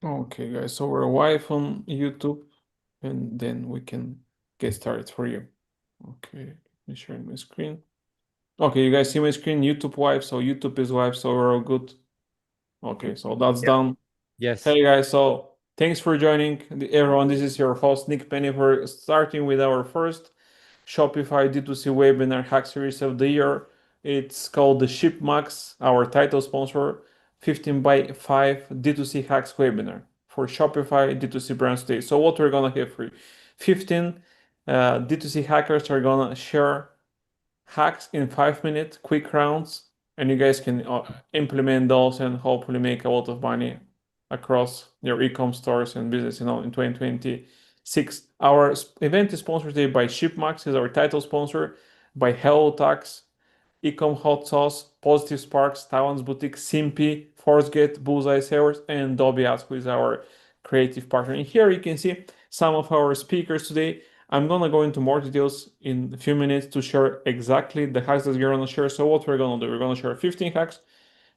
Okay, guys, so we're live on YouTube and then we can get started for you. Okay, let me share my screen. Okay, you guys see my screen? YouTube live, so YouTube is live, so we're all good. Okay, so that's Yep. done. Yes. Hey guys, so thanks for joining everyone. This is your host Nick Penev. We're starting with our first Shopify D2C webinar hack series of the year. It's called the SHIPMAX, our title sponsor, 15 by 5 D2C hacks webinar for Shopify D2C brands today. So what we're gonna have for you, 15 D2C hackers are gonna share hacks in 5 minute quick rounds, and you guys can implement those and hopefully make a lot of money across your e-com stores and business, in 2026. Our event is sponsored today by ShipMax, is our title sponsor, by Hello Tax, Ecom Hot Sauce, Positive Sparks, Taiwan's Boutique, Simpy, ForceGate, Bullseye Savers, and Dobby Ask, who is our creative partner. And here you can see some of our speakers today. I'm gonna go into more details in a few minutes to share exactly the hacks that you're gonna share. So what we're gonna do, we're gonna share 15 hacks,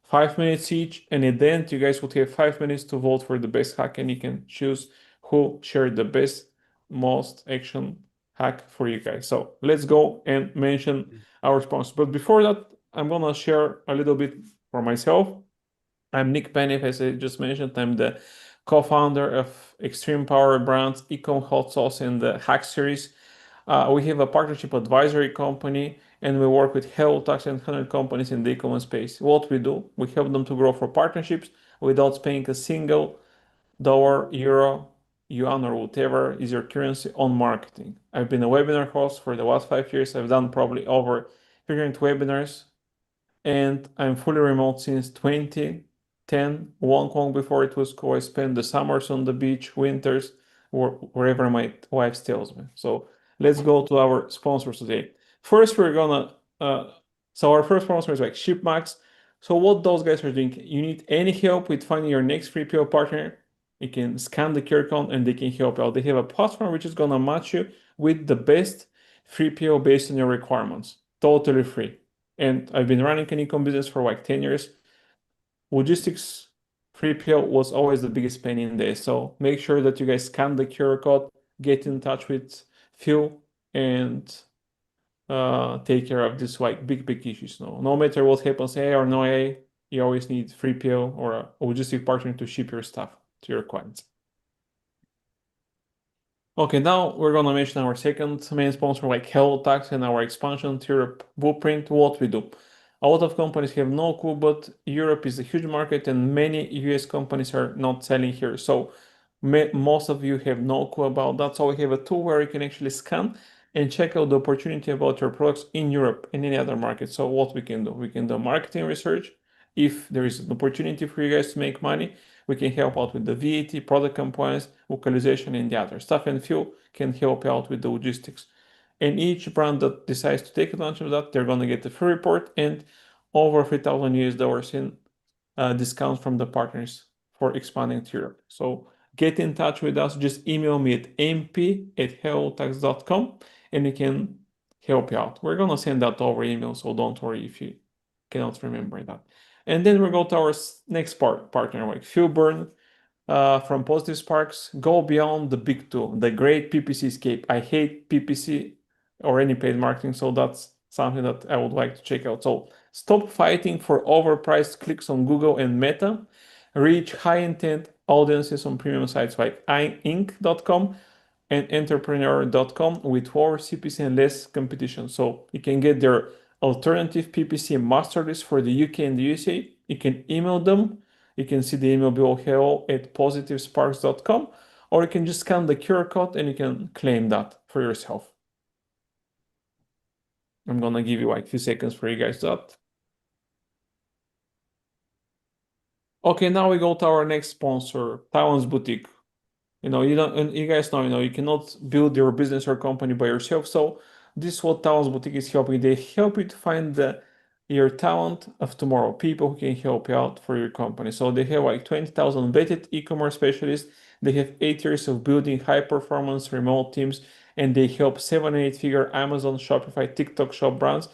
5 minutes each, and at the end you guys will have 5 minutes to vote for the best hack, and you can choose who shared the best, most action hack for you guys. So let's go and mention our sponsor. But before that, I'm gonna share a little bit for myself. I'm Nick Penev, as I just mentioned. I'm the co-founder of Extreme Power Brands, Ecom Hot Sauce, and the Hack Series. We have a partnership advisory company, and we work with Hello Tax and 100 companies in the e-commerce space. What we do, we help them to grow for partnerships without spending a single dollar, euro, yuan, or whatever is your currency on marketing. I've been a webinar host for the last 5 years. I've done probably over 300 webinars, and I'm fully remote since 2010, long before it was cool. I spent the summers on the beach, winters, or wherever my wife tells me. So let's go to our sponsors today. First, we're gonna, so our first sponsor is like ShipMax. So what those guys are doing, you need any help with finding your next 3PL partner, you can scan the QR code and they can help out. They have a platform which is gonna match you with the best 3PL based on your requirements, totally free. And I've been running an e-com business for like 10 years. Logistics 3PL was always the biggest pain in there. So make sure that you guys scan the QR code, get in touch with Phil, and take care of this like big issues. No matter what happens, A or no A, you always need 3PL or a logistic partner to ship your stuff to your clients. Okay, now we're gonna mention our second main sponsor, like Hello Tax, and our expansion to Europe blueprint, what we do. A lot of companies have no clue, but Europe is a huge market and many US companies are not selling here. So most of you have no clue about that. So we have a tool where you can actually scan and check out the opportunity about your products in Europe and any other market. So what we can do, we can do marketing research. If there is an opportunity for you guys to make money, we can help out with the VAT, product compliance, localization, and the other stuff. And Phil can help out with the logistics. And each brand that decides to take advantage of that, they're going to get a free report and over 3,000 US dollars in discounts from the partners for expanding to Europe. So get in touch with us. Just email me at mp@hellotax.com and we can help you out. We're going to send that over email, so don't worry if you cannot remember that. And then we go to our next partner, like Byrne, from Positive Sparks. Go beyond the big two, the great PPC escape. I hate PPC or any paid marketing, so that's something that I would like to check out. So stop fighting for overpriced clicks on Google and Meta. Reach high intent audiences on premium sites like inc.com and entrepreneur.com with lower CPC and less competition. So you can get their alternative PPC master list for the UK and the USA. You can email them. You can see the email below, hello@positivesparks.com, or you can just scan the QR code and you can claim that for yourself. I'm gonna give you like a few seconds for you guys that. Okay, now we go to our next sponsor, Taiwan's Boutique. You don't, and you guys know, you cannot build your business or company by yourself. So this is what Talent's Boutique is helping. They help you to find your talent of tomorrow, people who can help you out for your company. So they have like 20,000 vetted e-commerce specialists. They have 8 years of building high performance remote teams, and they help 7 and 8 figure Amazon, Shopify, TikTok shop brands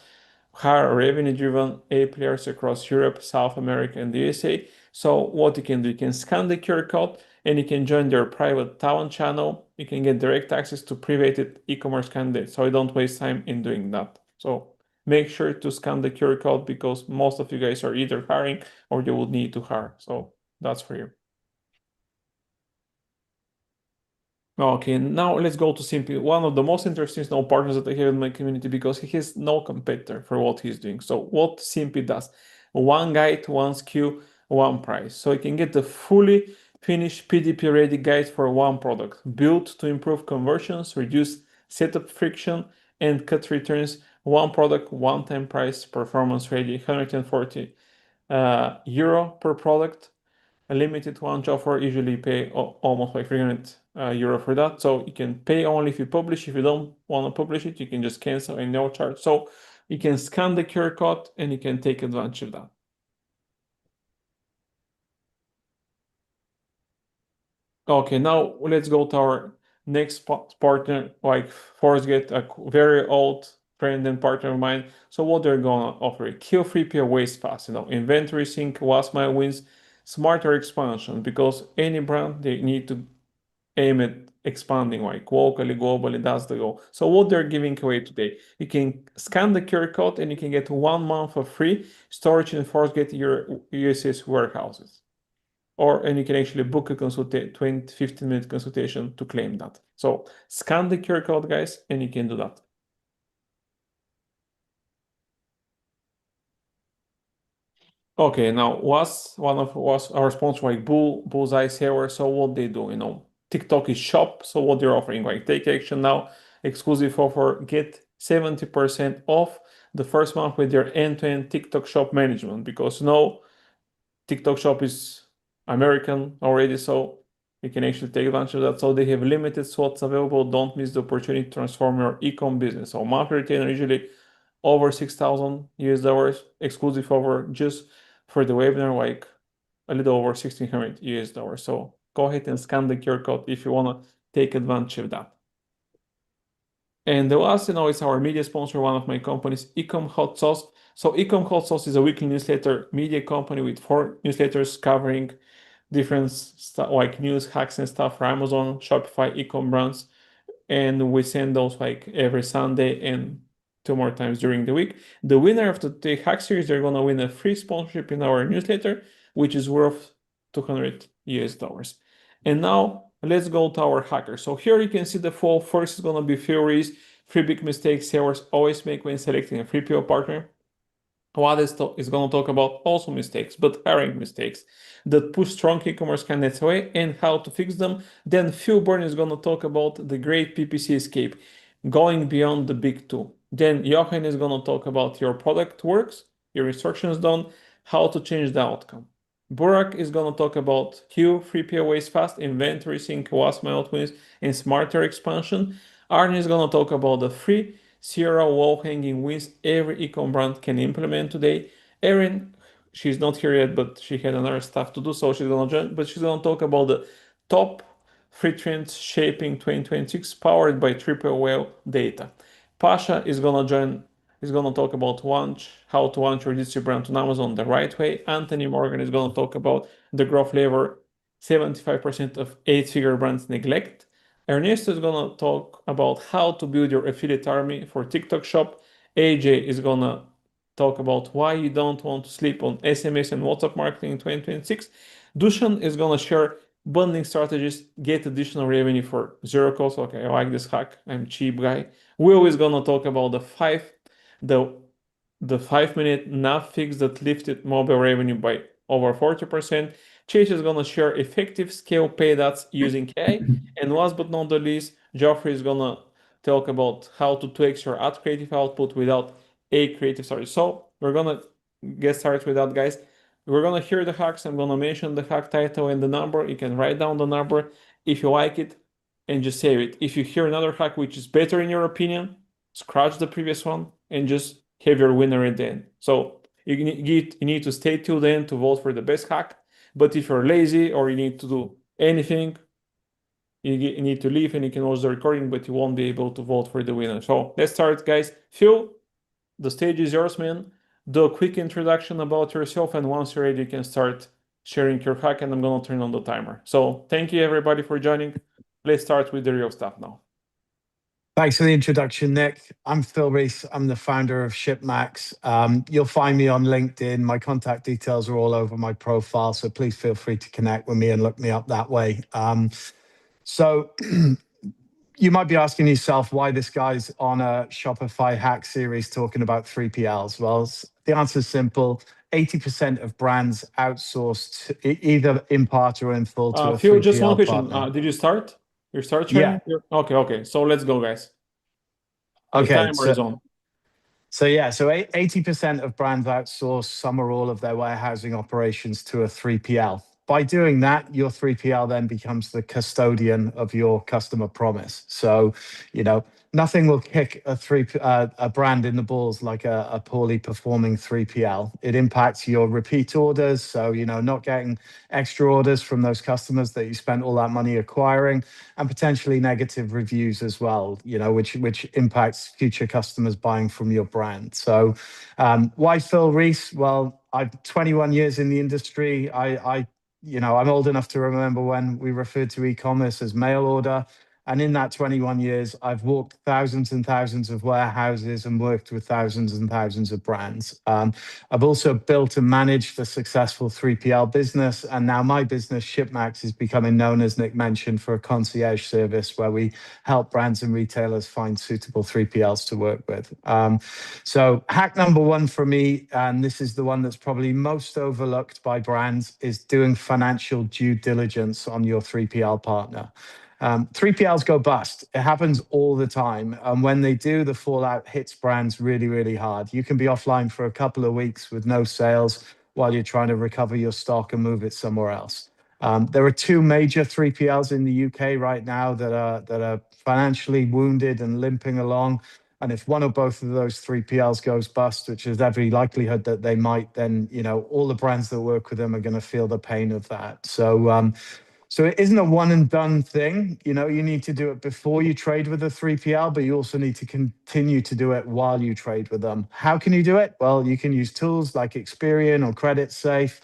hire revenue driven A players across Europe, South America, and the USA. So what you can do, you can scan the QR code and you can join their private talent channel. You can get direct access to private e-commerce candidates. So you don't waste time in doing that. So make sure to scan the QR code because most of you guys are either hiring or you will need to hire. So that's for you. Okay, now let's go to Simply, one of the most interesting partners that I have in my community because he has no competitor for what he's doing. So what Simply does, one guide, one SKU, one price. So you can get the fully finished PDP ready guide for one product, built to improve conversions, reduce setup friction, and cut returns. One product, one time price, performance ready, 140 euro per product. A limited one offer usually pay almost like 300 euro for that. So you can pay only if you publish. If you don't want to publish it, you can just cancel and no charge. So you can scan the QR code and you can take advantage of that. Okay, now let's go to our next partner, like ForceGate, a very old friend and partner of mine. So what they're gonna offer? Kill 3PL waste fast, inventory sync, last mile wins, smarter expansion, because any brand, they need to aim at expanding like locally, globally, that's the goal. So what they're giving away today, you can scan the QR code and you can get 1 month of free storage in ForceGate your USS warehouses. And you can actually book a 20, 15-minute consultation to claim that. So scan the QR code, guys, and you can do that. Okay, now was our sponsor like Bullseye Sailor. So what they do, TikTok is shop. So what they're offering, like take action now, exclusive offer, get 70% off the first month with their end-to-end TikTok shop management because TikTok shop is American already, so you can actually take advantage of that. So they have limited slots available. Don't miss the opportunity to transform your e-com business. So monthly retainer usually over 6,000 US dollars, exclusive offer just for the webinar, like a little over 1,600 US dollars. So go ahead and scan the QR code if you want to take advantage of that. And the last, is our media sponsor, one of my companies, Ecom Hot Sauce. So Ecom Hot Sauce is a weekly newsletter media company with 4 newsletters covering different stuff like news, hacks, and stuff for Amazon, Shopify, Ecom brands. And we send those like every Sunday and 2 more times during the week. The winner of the hack series, they're gonna win a free sponsorship in our newsletter, which is worth 200 US dollars. And now let's go to our hacker. So here you can see the fall. First is gonna be theories, 3 big mistakes sellers always make when selecting a 3PL partner. Lada is going to talk about also mistakes, but hiring mistakes that push strong e-commerce candidates away and how to fix them. Then Byrne is going to talk about the great PPC escape, going beyond the big two. Then Jochen is going to talk about your product works, your instructions done, how to change the outcome. Burak is going to talk about Q, 3PL waste fast, inventory sync, last mile twins, and smarter expansion. Arnius is going to talk about the free Sierra low-hanging wins every ecom brand can implement today. Erin, she's not here yet, but she had another stuff to do, so she's gonna join. But she's gonna talk about the top 3 trends shaping 2026, powered by triple whale data. Pasha is gonna join. Is gonna talk about how to launch your DTC brand on Amazon the right way. Anthony Morgan is gonna talk about the growth lever 75% of 8-figure brands neglect. Ernesto is gonna talk about how to build your affiliate army for TikTok shop. AJ is gonna talk about why you don't want to sleep on SMS and WhatsApp marketing in 2026. Dusan is gonna share bundling strategies, get additional revenue for zero cost. Okay, I like this hack. I'm cheap guy. Will is gonna talk about the 5-minute nav fix that lifted mobile revenue by over 40%. Chase is going to share effective scale paid ads using AI. And last but not the least, Geoffrey is going to talk about how to 2x your ad creative output without a creative story. So we're going to get started with that, guys. We're going to hear the hacks. I'm going to mention the hack title and the number. You can write down the number if you like it and just save it. If you hear another hack which is better in your opinion, scratch the previous one and just have your winner at the end. So you need to stay till the end to vote for the best hack. But if you're lazy or you need to do anything, you need to leave and you can watch the recording, but you won't be able to vote for the winner. So let's start, guys. Phil, the stage is yours, man. Do a quick introduction about yourself, and once you're ready, you can start sharing your hack, and I'm going to turn on the timer. So thank you everybody for joining. Let's start with the real stuff now. Thanks for the introduction, Nick. I'm Phil Rees. I'm the founder of SHIPMAX. You'll find me on LinkedIn. My contact details are all over my profile, so please feel free to connect with me and look me up that way. So you might be asking yourself why this guy's on a Shopify hack series talking about 3PLs. Well, the answer is simple. 80% of brands outsource either in part or in full to a Phil, 3PL just one question. partner. Did you start? You start sharing? Yeah. Okay. So let's go, guys. The Okay. timer is on. So 80% of brands outsource some or all of their warehousing operations to a 3PL. By doing that, your 3PL then becomes the custodian of your customer promise. So, nothing will kick a brand in the balls like a poorly performing 3PL. It impacts your repeat orders. So, not getting extra orders from those customers that you spent all that money acquiring, and potentially negative reviews as well, which impacts future customers buying from your brand. So why Phil Rees? Well, I've 21 years in the industry. I'm old enough to remember when we referred to e-commerce as mail order. And in that 21 years, I've walked thousands and thousands of warehouses and worked with thousands and thousands of brands. I've also built and managed a successful 3PL business. And now my business, SHIPMAX, is becoming known, as Nick mentioned, for a concierge service where we help brands and retailers find suitable 3PLs to work with. So hack number one for me, and this is the one that's probably most overlooked by brands, is doing financial due diligence on your 3PL partner. 3PLs go bust. It happens all the time. And when they do, the fallout hits brands really, really hard. You can be offline for a couple of weeks with no sales while you're trying to recover your stock and move it somewhere else. There are two major 3PLs in the UK right now that are financially wounded and limping along. And if one or both of those 3PLs goes bust, which is every likelihood that they might, then all the brands that work with them are going to feel the pain of that. So it isn't a one and done thing. You need to do it before you trade with a 3PL, but you also need to continue to do it while you trade with them. How can you do it? Well, you can use tools like Experian or CreditSafe.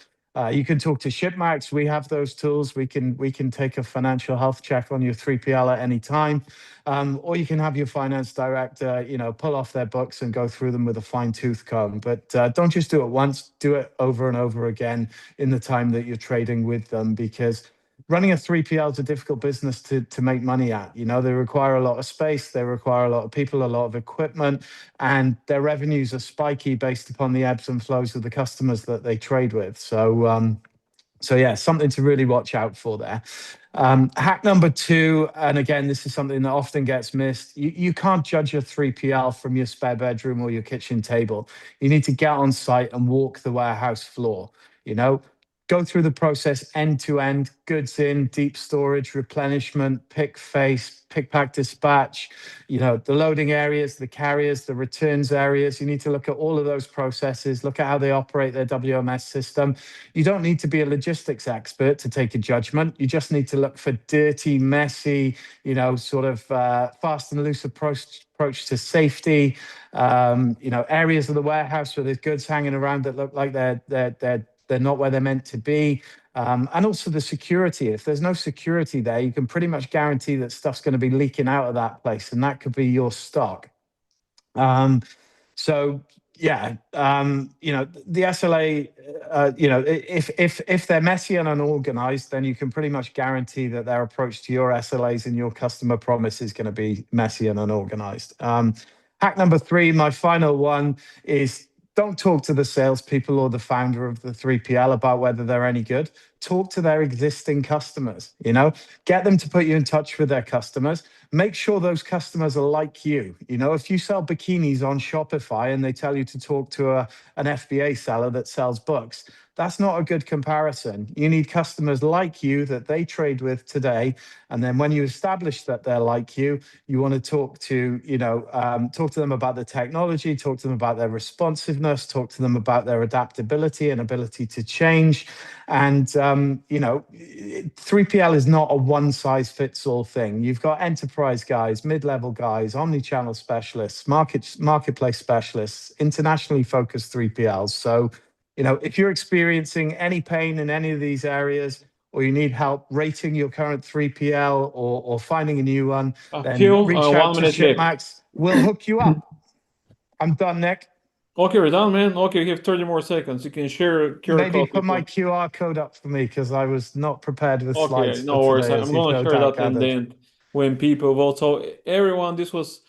You can talk to SHIPMAX. We have those tools. We can take a financial health check on your 3PL at any time. Or you can have your finance director, pull off their books and go through them with a fine tooth comb. But don't just do it once, do it over and over again in the time that you're trading with them, because running a 3PL is a difficult business to make money at. They require a lot of space, they require a lot of people, a lot of equipment, and their revenues are spiky based upon the ebbs and flows of the customers that they trade with. So yeah, something to really watch out for there. Hack number two, and again, this is something that often gets missed. You can't judge your 3PL from your spare bedroom or your kitchen table. You need to get on site and walk the warehouse floor. Go through the process end to end, goods in, deep storage, replenishment, pick face, pick pack dispatch, the loading areas, the carriers, the returns areas. You need to look at all of those processes, look at how they operate their WMS system. You don't need to be a logistics expert to take a judgment. You just need to look for dirty, messy, sort of fast and loose approach to safety, areas of the warehouse where there's goods hanging around that look like they're not where they're meant to be. And also the security. If there's no security there, you can pretty much guarantee that stuff's going to be leaking out of that place, and that could be your stock. So yeah, the SLA, if they're messy and unorganized, then you can pretty much guarantee that their approach to your SLAs and your customer promise is going to be messy and unorganized. Hack number three, my final one, is don't talk to the salespeople or the founder of the 3PL about whether they're any good. Talk to their existing customers, get them to put you in touch with their customers. Make sure those customers are like you. If you sell bikinis on Shopify and they tell you to talk to an FBA seller that sells books, that's not a good comparison. You need customers like you that they trade with today. And then when you establish that they're like you want to talk to them about the technology, talk to them about their responsiveness, talk to them about their adaptability and ability to change. And, 3PL is not a one size fits all thing. You've got enterprise guys, mid-level guys, omni-channel specialists, marketplace specialists, internationally focused 3PLs. So if you're experiencing any pain in any of these areas, or you need help rating your current 3PL or finding a new one, then Phil, reach out to 1 minute left. SHIPMAX. We'll hook you up. I'm done, Nick. Okay, we're done, man. Okay, you have 30 more seconds. You can share QR Maybe code. put my QR code up for me because I was not prepared with slides Okay, for no worries. today, I'm as you've gonna no share doubt that in the gathered. end when people vote. So everyone, this was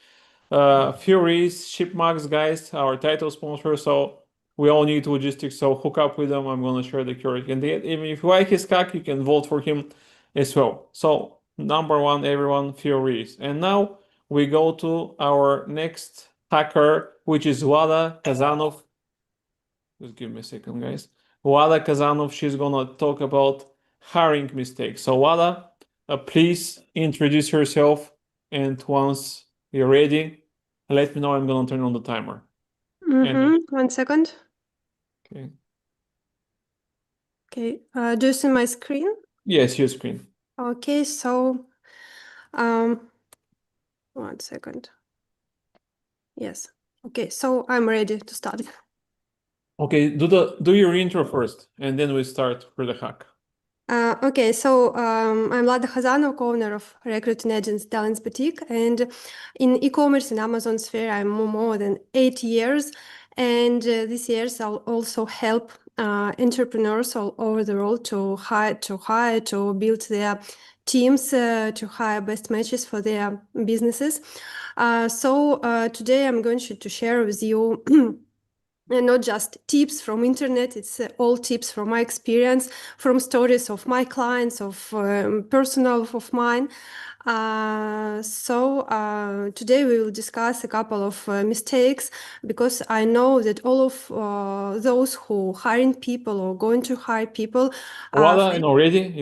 Fury's SHIPMAX guys, our title sponsor. So we all need logistics. So hook up with them. I'm gonna share the QR. And even if you like his CAC, you can vote for him as well. So number one, everyone, Fury's. And now we go to our next hacker, which is Lada Khazanov. Just give me a second, guys. Lada Khazanov, she's gonna talk about hiring mistakes. So Lada, please introduce yourself, and once you're ready, let me know. I'm gonna turn on the timer. Mm-hmm. 1 second. Okay. Okay. Do you see my screen? Yes, your screen. Okay, so 1 second. Yes. Okay, so I'm ready to start. Okay, do your intro first, and then we start with the hack. Okay, so I'm Lada Khazanov, owner of recruiting agency Talents Boutique, and in e-commerce and Amazon sphere, I'm more than 8 years, and these years I'll also help entrepreneurs all over the world to build their teams, to hire best matches for their businesses. So today I'm going to share with you. And not just tips from internet, it's all tips from my experience, from stories of my clients, of personal of mine. Today we will discuss a couple of mistakes, because I know that all of those who hiring people or going to hire people. Lada, you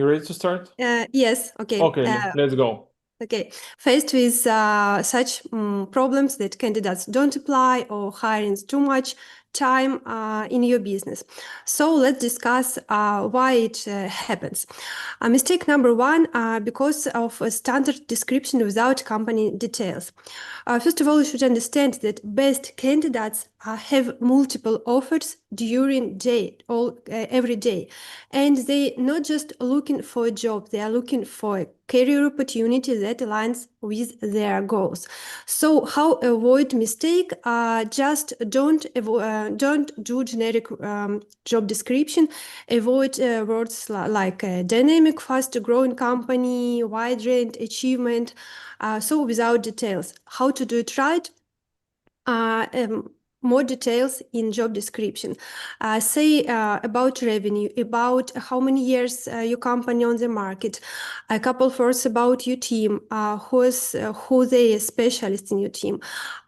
ready to start? Yes. Okay. Okay, let's go. Okay, faced with such problems that candidates don't apply or hiring too much time in your business. So let's discuss why it happens. Mistake number one, because of a standard description without company details. First of all, you should understand that best candidates have multiple offers during every day, and they not just looking for a job, they are looking for a career opportunity that aligns with their goals. So how avoid mistake? Just don't do generic job description. Avoid words like dynamic, fast growing company, wide range achievement. So without details. How to do it right? More details in job description. Say about revenue, about how many years your company on the market, a couple of words about your team, who they specialists in your team,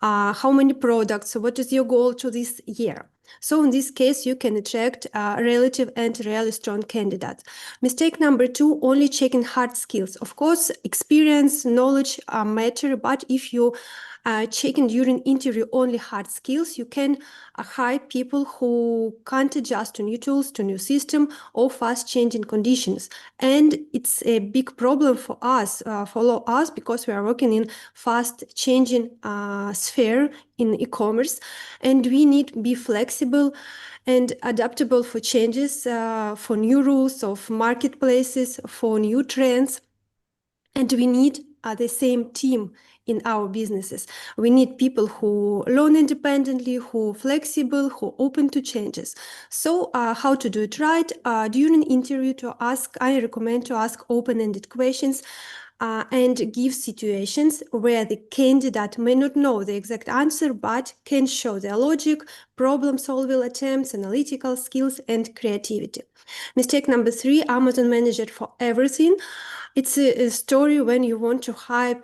how many products, what is your goal to this year. So in this case, you can attract relative and really strong candidates. Mistake number two, only checking hard skills. Of course, experience, knowledge matter, but if you checking during interview only hard skills, you can hire people who can't adjust to new tools, to new system, or fast changing conditions. And it's a big problem for us, because we are working in fast changing sphere in e-commerce, and we need to be flexible and adaptable for changes, for new rules of marketplaces, for new trends. And we need the same team in our businesses. We need people who learn independently, who are flexible, who are open to changes. So how to do it right? During interview I recommend to ask open-ended questions and give situations where the candidate may not know the exact answer, but can show their logic, problem-solving attempts, analytical skills, and creativity. Mistake number three, Amazon manager for everything. It's a story when you want to hire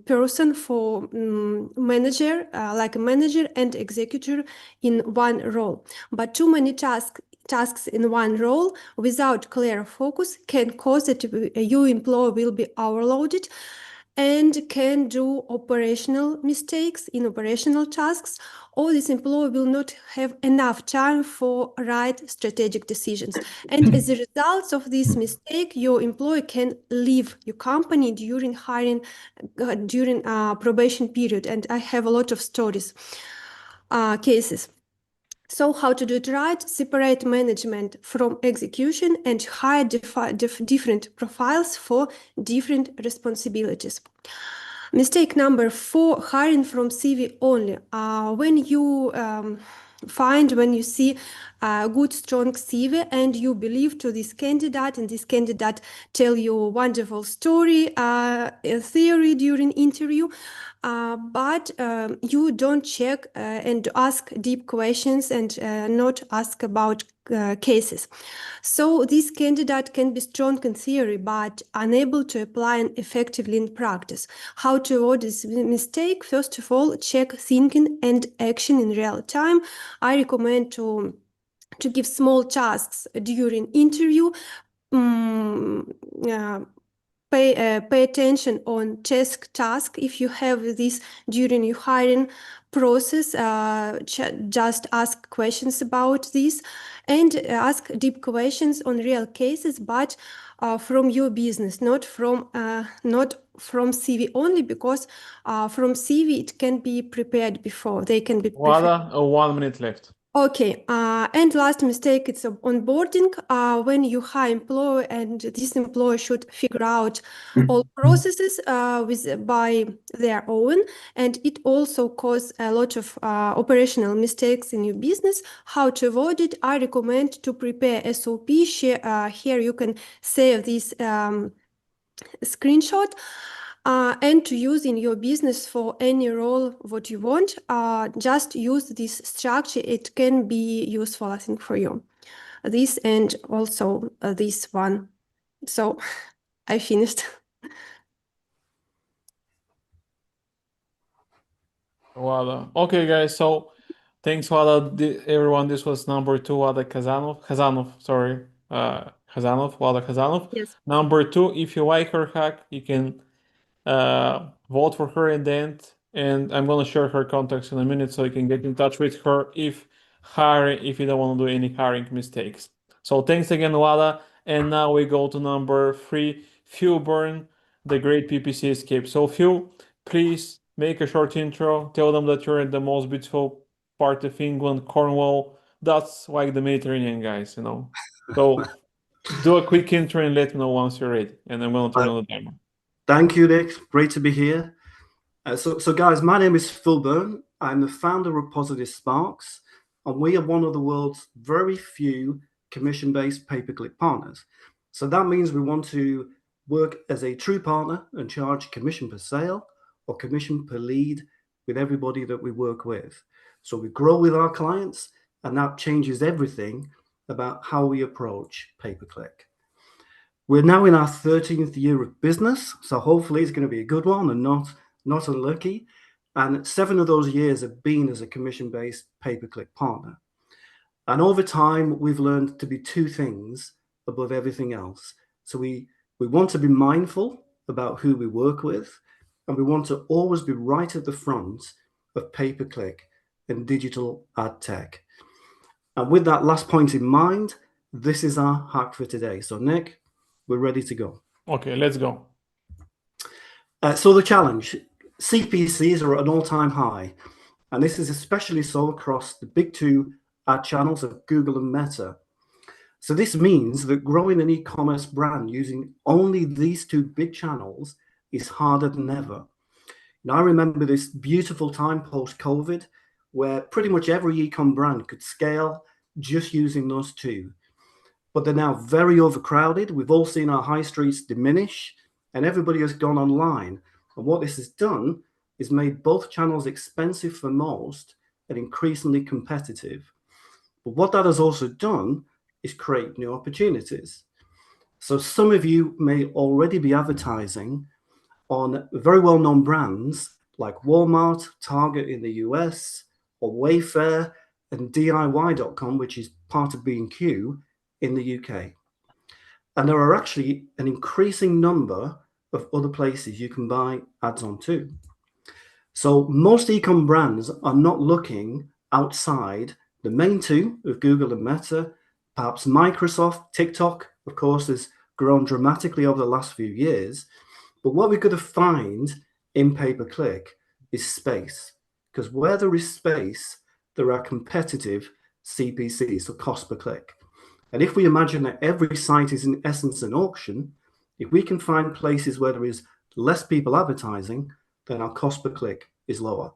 person for manager, like a manager and executive in one role. But too many tasks in one role without clear focus can cause that your employee will be overloaded and can do operational mistakes in operational tasks, or this employee will not have enough time for right strategic decisions. And as a result of this mistake, your employee can leave your company during hiring, during probation period. And I have a lot of stories, cases. So how to do it right? Separate management from execution and hire different profiles for different responsibilities. Mistake number 4, hiring from CV only. When you when you see a good, strong CV and you believe to this candidate, and this candidate tell you a wonderful story, a theory during interview, but you don't check and ask deep questions and not ask about cases. So this candidate can be strong in theory, but unable to apply it effectively in practice. How to avoid this mistake? First of all, check thinking and action in real time. I recommend to give small tasks during interview. Pay attention on task. If you have this during your hiring process, just ask questions about this and ask deep questions on real cases, but from your business, not from CV only, because from CV it can be prepared before. They can be prepared. Lada, 1 minute left. Okay, and last mistake, it's onboarding. When you hire employee, and this employee should figure out all processes by their own, and it also cause a lot of operational mistakes in your business. How to avoid it? I recommend to prepare SOP. Here you can save this screenshot. And to use in your business for any role what you want. Just use this structure. It can be useful, I think, for you. This and also this one. So I finished. Lada. Okay, guys. So thanks, Lada. Everyone, this was number 2, Lada Khazanov. Sorry. Khazanov, Lada Khazanov. Yes. Number 2, if you like her hack, you can vote for her in the end, and I'm gonna share her contacts in a minute so you can get in touch with her if you don't want to do any hiring mistakes. So thanks again, Lada. And now we go to number 3, Phil Byrne, the great PPC escape. So Phil, please make a short intro. Tell them that you're in the most beautiful part of England, Cornwall. That's like the Mediterranean, guys, you know. So do a quick intro and let me know once you're ready, and I'm gonna turn on the timer. Thank you, Nick. Great to be here. So guys, my name is Phil Byrne. I'm the founder of Positive Sparks, and we are one of the world's very few commission-based pay-per-click partners. So that means we want to work as a true partner and charge commission per sale or commission per lead with everybody that we work with. So we grow with our clients, and that changes everything about how we approach pay-per-click. We're now in our 13th year of business, so hopefully it's going to be a good one and not unlucky. And 7 of those years have been as a commission-based pay-per-click partner. And over time, we've learned to be 2 things above everything else. So we want to be mindful about who we work with, and we want to always be right at the front of pay-per-click and digital ad tech. And with that last point in mind, this is our hack for today. So Nick, we're ready to go. Okay, let's go. So the challenge, CPCs are at an all-time high, and this is especially so across the big 2 ad channels of Google and Meta. So this means that growing an e-commerce brand using only these 2 big channels is harder than ever. Now, I remember this beautiful time post-COVID where pretty much every e-com brand could scale just using those 2. But they're now very overcrowded. We've all seen our high streets diminish, and everybody has gone online. And what this has done is made both channels expensive for most and increasingly competitive. But what that has also done is create new opportunities. So some of you may already be advertising on very well-known brands like Walmart, Target in the US, or Wayfair, and DIY.com, which is part of B&Q, in the UK. And there are actually an increasing number of other places you can buy ads on too. So most e-com brands are not looking outside the main 2 of Google and Meta. Perhaps Microsoft, TikTok, of course, has grown dramatically over the last few years. But what we're going to find in pay-per-click is space, because where there is space, there are competitive CPC, so cost per click. And if we imagine that every site is in essence an auction, if we can find places where there is less people advertising, then our cost per click is lower.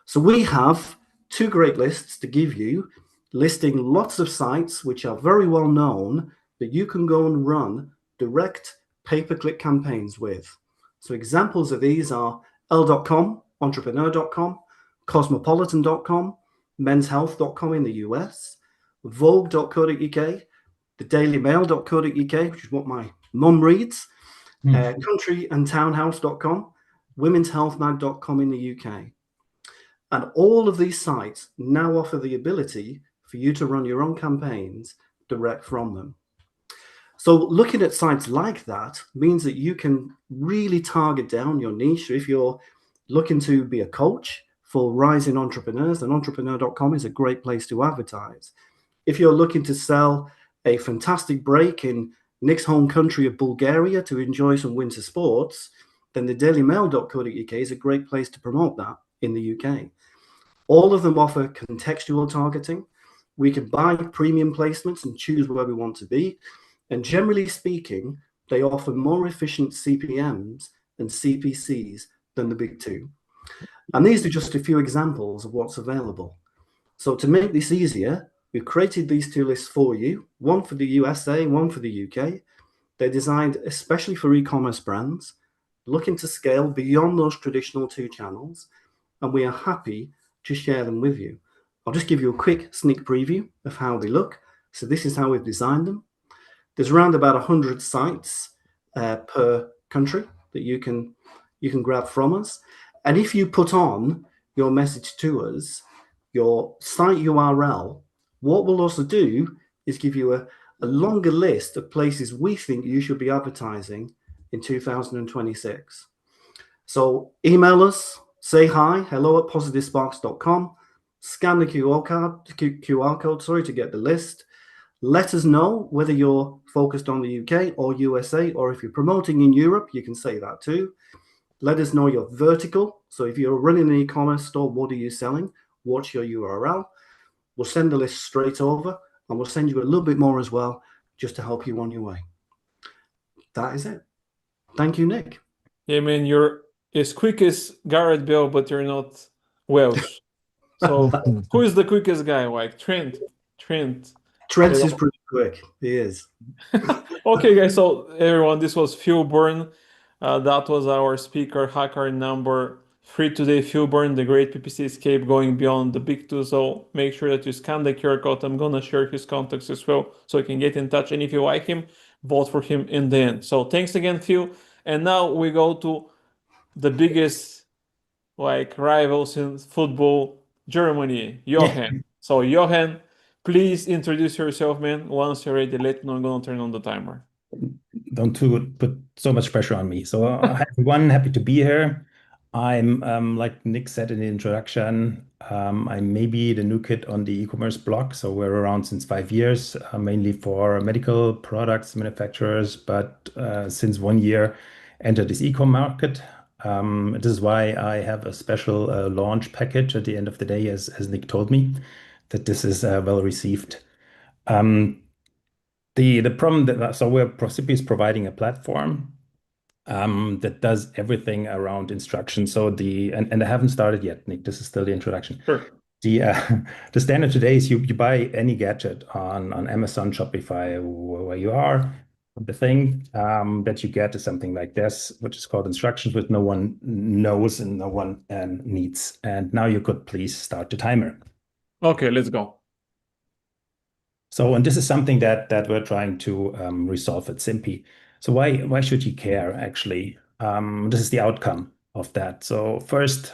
So we have two great lists to give you, listing lots of sites which are very well known that you can go and run direct pay-per-click campaigns with. So examples of these are L.com, Entrepreneur.com, Cosmopolitan.com, menshealth.com in the US, Vogue.co.uk, thedailymail.co.uk, which is what my mum reads, countryandtownhouse.com, womenshealthmag.com in the UK. And all of these sites now offer the ability for you to run your own campaigns direct from them. So looking at sites like that means that you can really target down your niche. So if you're looking to be a coach for rising entrepreneurs, then entrepreneur.com is a great place to advertise. If you're looking to sell a fantastic break in Nick's home country of Bulgaria to enjoy some winter sports, then the dailymail.co.uk is a great place to promote that in the UK. All of them offer contextual targeting. We can buy premium placements and choose where we want to be. And generally speaking, they offer more efficient CPMs and CPCs than the big two. And these are just a few examples of what's available. So to make this easier, we've created these two lists for you, one for the USA, one for the UK. They're designed especially for e-commerce brands, looking to scale beyond those traditional two channels, and we are happy to share them with you. I'll just give you a quick sneak preview of how they look. So this is how we've designed them. There's around about 100 sites per country that you can grab from us. And if you put on your message to us, your site URL, what we'll also do is give you a longer list of places we think you should be advertising in 2026. So email us, say hi, hello@positivesparks.com, scan the QR code, to get the list. Let us know whether you're focused on the UK or USA, or if you're promoting in Europe, you can say that too. Let us know your vertical. So if you're running an e-commerce store, what are you selling? What's your URL? We'll send the list straight over, and we'll send you a little bit more as well, just to help you on your way. That is it. Thank you, Nick. Yeah, man, you're as quick as Gareth Bale, but you're not Welsh. So who is the quickest guy? Like Trent. Trent is pretty quick. He is. Okay, guys. So everyone, this was Byrne. That was our speaker, hacker number 3 today. Byrne, the great PPC escape going beyond the big two. So make sure that you scan the QR code. I'm gonna share his contacts as well, so you can get in touch. And if you like him, vote for him in the end. So thanks again, Phil. And now we go to the biggest rivals in football, Germany, Jochen. So Jochen, please introduce yourself, man. Once you're ready, let me know. I'm gonna turn on the timer. Don't put so much pressure on me. So hi everyone, happy to be here. I'm like Nick said in the introduction, I'm maybe the new kid on the e-commerce block. So we're around since 5 years, mainly for medical products manufacturers, but since 1 year entered this e-com market. This is why I have a special launch package at the end of the day, as Nick told me, that this is well received. The problem that we're is providing a platform that does everything around instruction. So and I haven't started yet, Nick. This is still the introduction. Sure. The standard today is you buy any gadget on Amazon, Shopify, where you are. The thing that you get is something like this, which is called instructions, which no one knows and no one needs. And now you could please start the timer. Okay, let's go. So, and this is something that we're trying to resolve at Simpy. So why should you care, actually? This is the outcome of that. So first,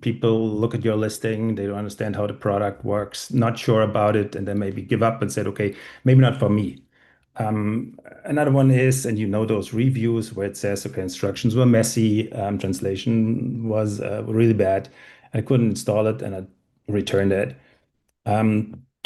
people look at your listing, they don't understand how the product works, not sure about it, and then maybe give up and said, okay, maybe not for me. Another one is, and you know those reviews where it says, okay, instructions were messy, translation was really bad, I couldn't install it, and I returned it.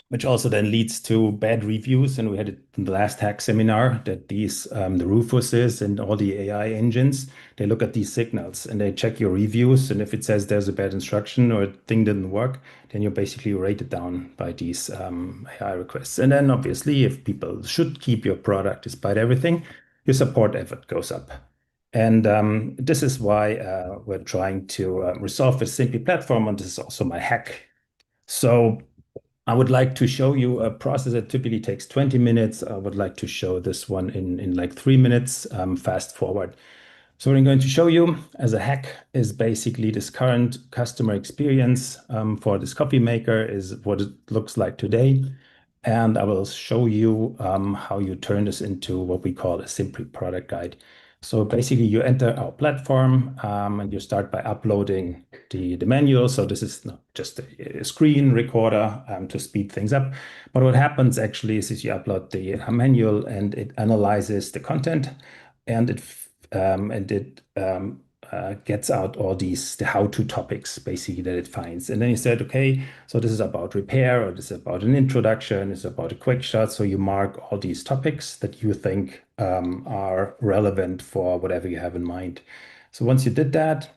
which also then leads to bad reviews. And we had it in the last hack seminar that these, the Rufuses and all the AI engines, they look at these signals and they check your reviews. And if it says there's a bad instruction or a thing didn't work, then you're basically rated down by these AI requests. And then obviously, if people should keep your product despite everything, your support effort goes up. And this is why we're trying to resolve a simple platform. And this is also my hack. So I would like to show you a process that typically takes 20 minutes. I would like to show this one in like 3 minutes, fast forward. So what I'm going to show you as a hack is basically this current customer experience for this coffee maker is what it looks like today. And I will show you how you turn this into what we call a simple product guide. So basically you enter our platform and you start by uploading the manual. So this is not just a screen recorder to speed things up. But what happens actually is you upload the manual and it analyzes the content and it gets out all the how-to topics basically that it finds. And then you said, okay, so this is about repair, or this is about an introduction, it's about a quick shot. So you mark all these topics that you think are relevant for whatever you have in mind. So once you did that,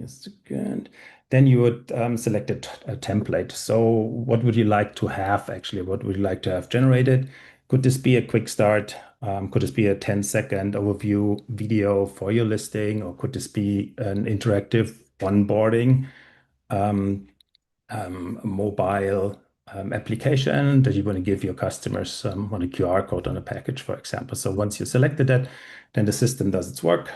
just a second, then you would select a template. So what would you like to have actually? What would you like to have generated? Could this be a quick start? Could this be a 10-second overview video for your listing? Or could this be an interactive onboarding mobile application that you want to give your customers on a QR code on a package, for example? So once you selected that, then the system does its work.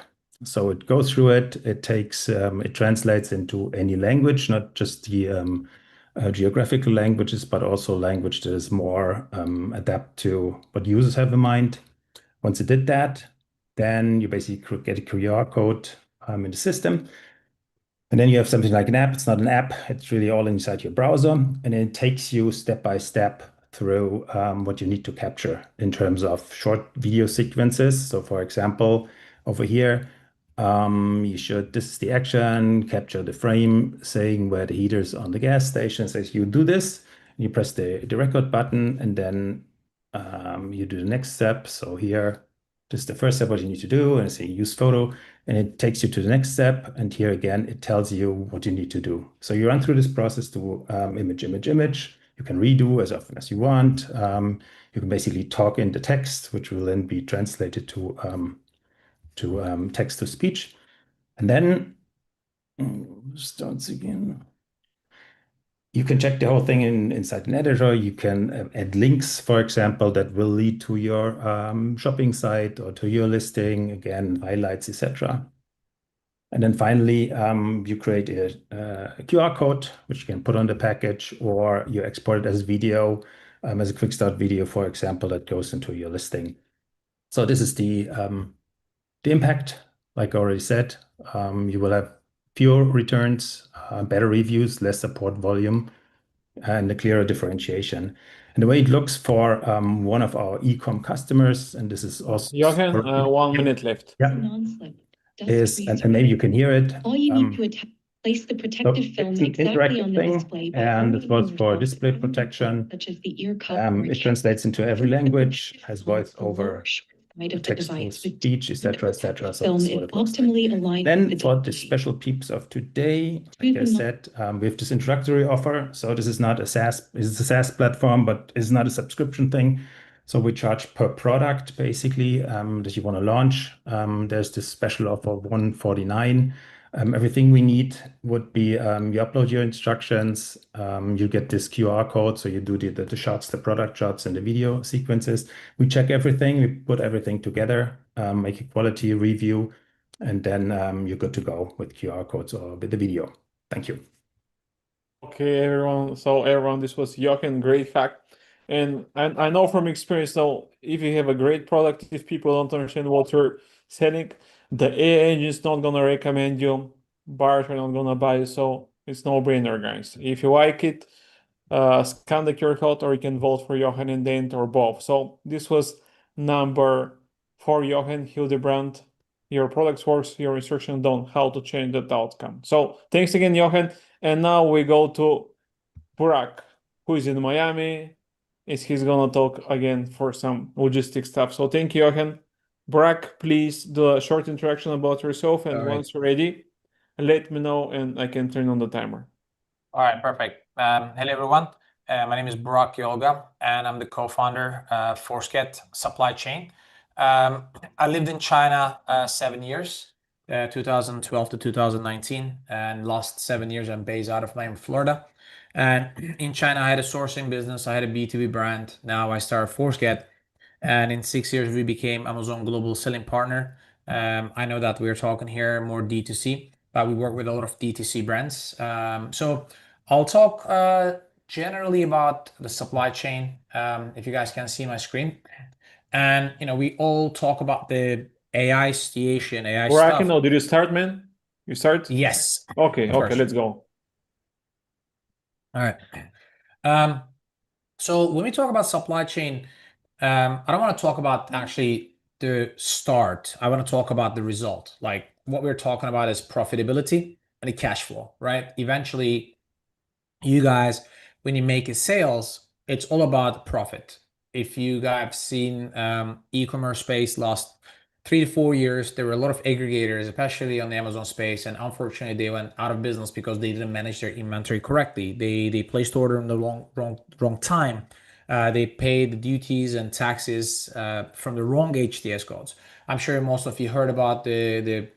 So it goes through it. It takes, it translates into any language, not just the geographical languages, but also language that is more adapt to what users have in mind. Once it did that, then you basically get a QR code in the system. And then you have something like an app. It's not an app. It's really all inside your browser. And then it takes you step by step through what you need to capture in terms of short video sequences. So for example, over here, this is the action, capture the frame saying where the heater's on the gas station. So you do this, you press the record button, and then you do the next step. So here, this is the first step, what you need to do, and say use photo, and it takes you to the next step. And here again, it tells you what you need to do. So you run through this process to image. You can redo as often as you want. You can basically talk in the text, which will then be translated to text to speech. And then starts again. You can check the whole thing inside an editor. You can add links, for example, that will lead to your shopping site or to your listing, again, highlights, etc. And then finally, you create a QR code, which you can put on the package, or you export it as video, as a quick start video, for example, that goes into your listing. So this is the impact. Like I already said, you will have fewer returns, better reviews, less support volume, and a clearer differentiation. And the way it looks for one of our e-com customers, and this is also Jochen, 1 minute left. Yeah, and maybe you can hear it. All you need to place the protective film exactly on the display. And it was for display protection. Such as the ear cover. It translates into every language, has voice over, text to speech, etc., etc. So this is what it looks like. Then for the special peeps of today, like I said, we have this introductory offer. So this is not a SaaS, it's a SaaS platform, but it's not a subscription thing. So we charge per product, basically, that you want to launch. There's this special offer of $149. Everything we need would be you upload your instructions, you get this QR code, so you do the shots, the product shots, and the video sequences. We check everything, we put everything together, make a quality review, and then you're good to go with QR codes or with the video. Thank you. Okay, everyone. So everyone, this was Jochen, great hack. And I know from experience, though, if you have a great product, if people don't understand what you're selling, the AI engine is not gonna recommend you, buyers are not gonna buy it, so it's no-brainer, guys. If you like it, scan the QR code, or you can vote for Jochen and Dent or both. So this was number 4, Jochen, Hildebrandt. Your products works, your instructions don't, how to change that outcome. So thanks again, Jochen. And now we go to Burak. who is in Miami. He's gonna talk again for some logistic stuff. So thank you, Jochen. Burak, please do a short introduction about yourself, and All right. once you're ready, let me know and I can turn on the timer. All right, perfect. Hello, everyone. My name is Burak Yolga, and I'm the co-founder of Forsket Supply Chain. I lived in China 7 years, 2012 to 2019, and last 7 years I'm based out of Miami, Florida. And in China, I had a sourcing business. I had a B2B brand. Now I started Forsket, and in 6 years we became Amazon Global Selling Partner. I know that we're talking here more D2C, but we work with a lot of DTC brands. So I'll talk generally about the supply chain, if you guys can see my screen. And we all talk about the AI situation, AI Burak, stuff. no, did you start, man? You start? Yes. Okay, Of course. let's go. All right. So when we talk about supply chain, I don't want to talk about actually the start. I want to talk about the result. Like what we're talking about is profitability and the cash flow, right? Eventually, you guys, when you make a sales, it's all about profit. If you guys have seen e-commerce space last 3 to 4 years, there were a lot of aggregators, especially on the Amazon space, and unfortunately they went out of business because they didn't manage their inventory correctly. They placed order in the wrong time. They paid the duties and taxes from the wrong HTS codes. I'm sure most of you heard about the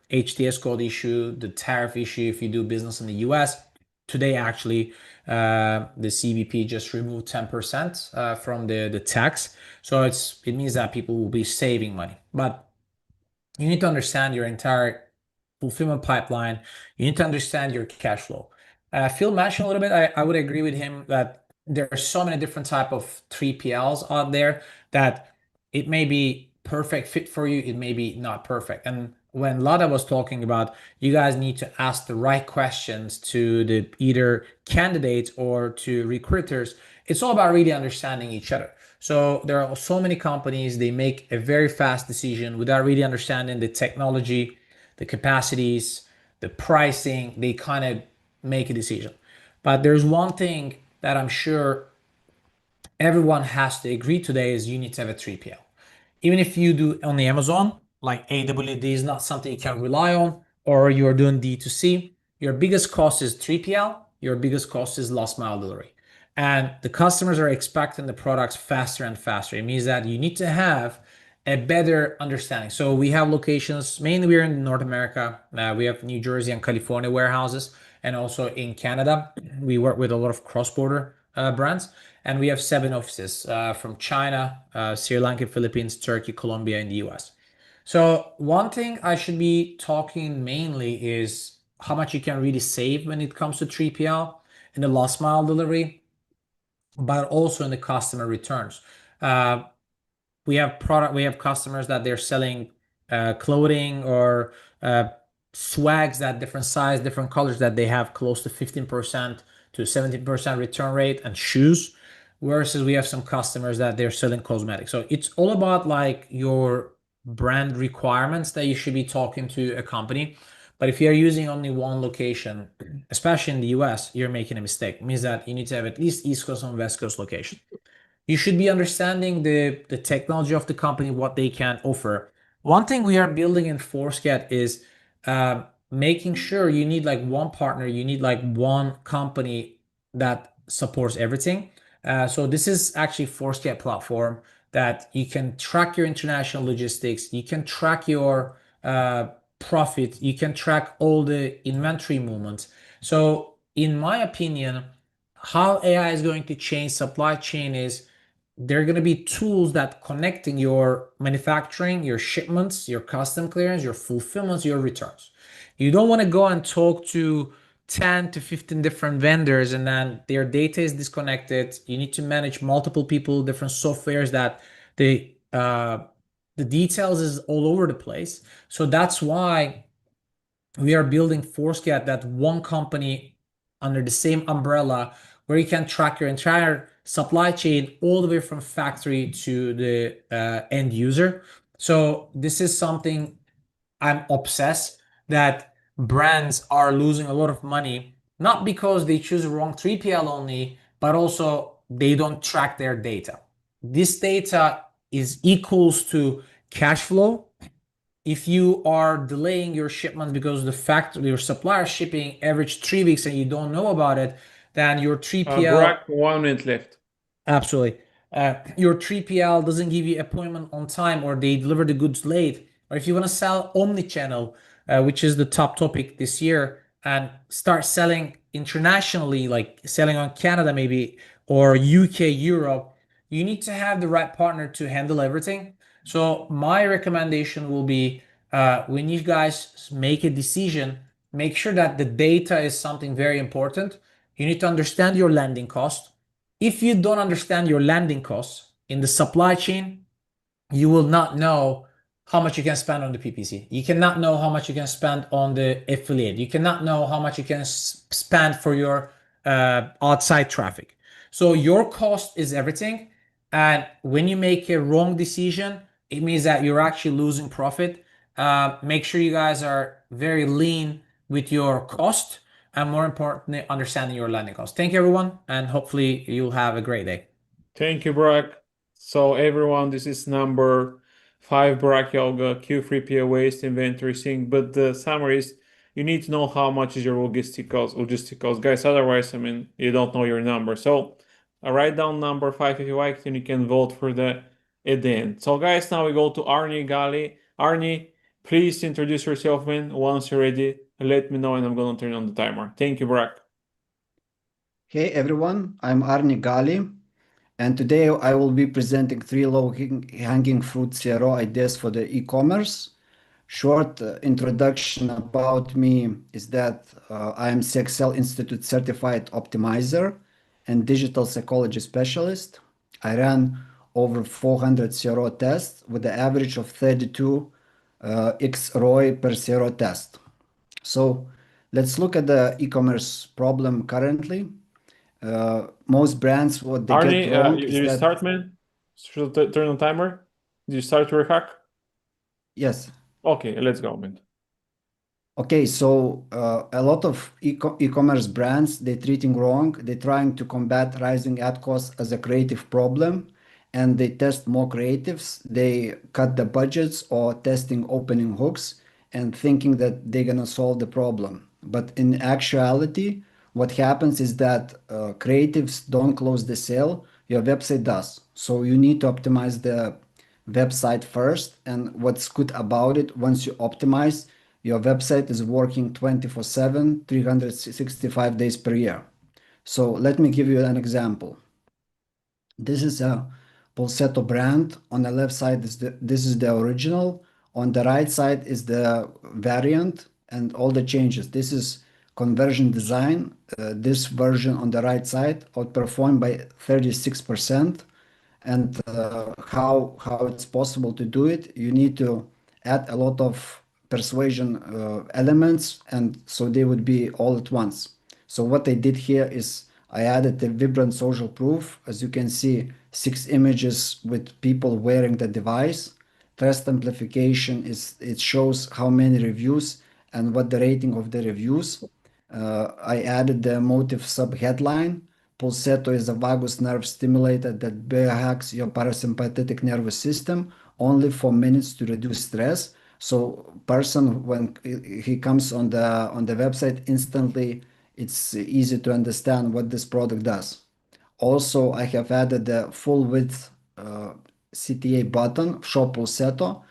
HTS code issue, the tariff issue if you do business in the US. Today, actually, the CBP just removed 10% from the tax. So it means that people will be saving money. But you need to understand your entire fulfillment pipeline. You need to understand your cash flow. Phil mentioned a little bit, I would agree with him that there are so many different type of 3PLs out there that it may be perfect fit for you, it may be not perfect. And when Lada was talking about, you guys need to ask the right questions to the either candidates or to recruiters. It's all about really understanding each other. So there are so many companies, they make a very fast decision without really understanding the technology, the capacities, the pricing. They kind of make a decision. But there's one thing that I'm sure everyone has to agree today is you need to have a 3PL. Even if you do on the Amazon, like AWD is not something you can rely on, or you're doing D2C, your biggest cost is 3PL, your biggest cost is last mile delivery. And the customers are expecting the products faster and faster. It means that you need to have a better understanding. So we have locations, mainly we're in North America. We have New Jersey and California warehouses, and also in Canada. We work with a lot of cross-border brands. And we have 7 offices from China, Sri Lanka, Philippines, Turkey, Colombia, and the US. So one thing I should be talking mainly is how much you can really save when it comes to 3PL in the last mile delivery, but also in the customer returns. We have customers that they're selling clothing or swags that different size, different colors that they have close to 15% to 17% return rate, and shoes. Versus we have some customers that they're selling cosmetics. So it's all about like your brand requirements that you should be talking to a company. But if you're using only one location, especially in the US, you're making a mistake. It means that you need to have at least East Coast and West Coast location. You should be understanding the technology of the company, what they can offer. One thing we are building in Forsket is making sure you need like one partner, you need like one company that supports everything. So this is actually Forsket platform that you can track your international logistics, you can track your profit, you can track all the inventory movements. So in my opinion, how AI is going to change supply chain is there are going to be tools that connecting your manufacturing, your shipments, your custom clearance, your fulfillments, your returns. You don't want to go and talk to 10 to 15 different vendors and then their data is disconnected. You need to manage multiple people, different softwares that the details is all over the place. So that's why we are building Forsket, that one company under the same umbrella where you can track your entire supply chain all the way from factory to the end user. So this is something I'm obsessed that brands are losing a lot of money, not because they choose the wrong 3PL only, but also they don't track their data. This data is equals to cash flow. If you are delaying your shipments because the factory, your supplier shipping average 3 weeks and you don't know about it, then your 3PL. Burak, 1 minute left. Absolutely. Your 3PL doesn't give you appointment on time, or they deliver the goods late. Or if you want to sell omni-channel, which is the top topic this year, and start selling internationally, like selling on Canada maybe, or UK, Europe, you need to have the right partner to handle everything. So my recommendation will be, when you guys make a decision, make sure that the data is something very important. You need to understand your landing cost. If you don't understand your landing costs in the supply chain, you will not know how much you can spend on the PPC. You cannot know how much you can spend on the affiliate. You cannot know how much you can spend for your outside traffic. So your cost is everything. And when you make a wrong decision, it means that you're actually losing profit. Make sure you guys are very lean with your cost, and more importantly, understanding your landing cost. Thank you, everyone, and hopefully you'll have a great day. Thank you, Burak. So everyone, this is number 5 Burak Yolga Q3 PO waste inventory sync. But the summary is you need to know how much is your logistic cost, guys. Otherwise, I mean, you don't know your number. So write down number 5 if you like, and you can vote for the at the end. So guys, now we go to Arni Gali. Arni, please introduce yourself, man. Once you're ready, let me know, and I'm gonna turn on the timer. Thank you, Burak. Hey everyone, I'm Arni Gali, and today I will be presenting 3 low-hanging fruit CRO ideas for the e-commerce. Short introduction about me is that I am CXL Institute certified optimizer and digital psychology specialist. I ran over 400 CRO tests with an average of 32 X ROI per CRO test. So let's look at the e-commerce problem currently. Most brands, what they Arni, get wrong did is you that... start, man? Should I turn on timer? Did you start your hack? Yes. Okay, let's go, man. Okay, so a lot of e-commerce brands, they're treating wrong. They're trying to combat rising ad costs as a creative problem, and they test more creatives. They cut the budgets or testing opening hooks and thinking that they're gonna solve the problem. But in actuality, what happens is that creatives don't close the sale, your website does. So you need to optimize the website first. And what's good about it, once you optimize, your website is working 24/7, 365 days per year. So let me give you an example. This is a Pulsetto brand. On the left side, this is the original. On the right side is the variant and all the changes. This is conversion design. This version on the right side outperformed by 36%. And how it's possible to do it, you need to add a lot of persuasion elements, and so they would be all at once. So what I did here is I added the vibrant social proof. As you can see, 6 images with people wearing the device. Trust amplification is, it shows how many reviews and what the rating of the reviews. I added the motive sub-headline. Pulsetto is a vagus nerve stimulator that biohacks your parasympathetic nervous system only for minutes to reduce stress. So person, when he comes on the website, instantly it's easy to understand what this product does. Also, I have added the full width CTA button, Show Pulsetto,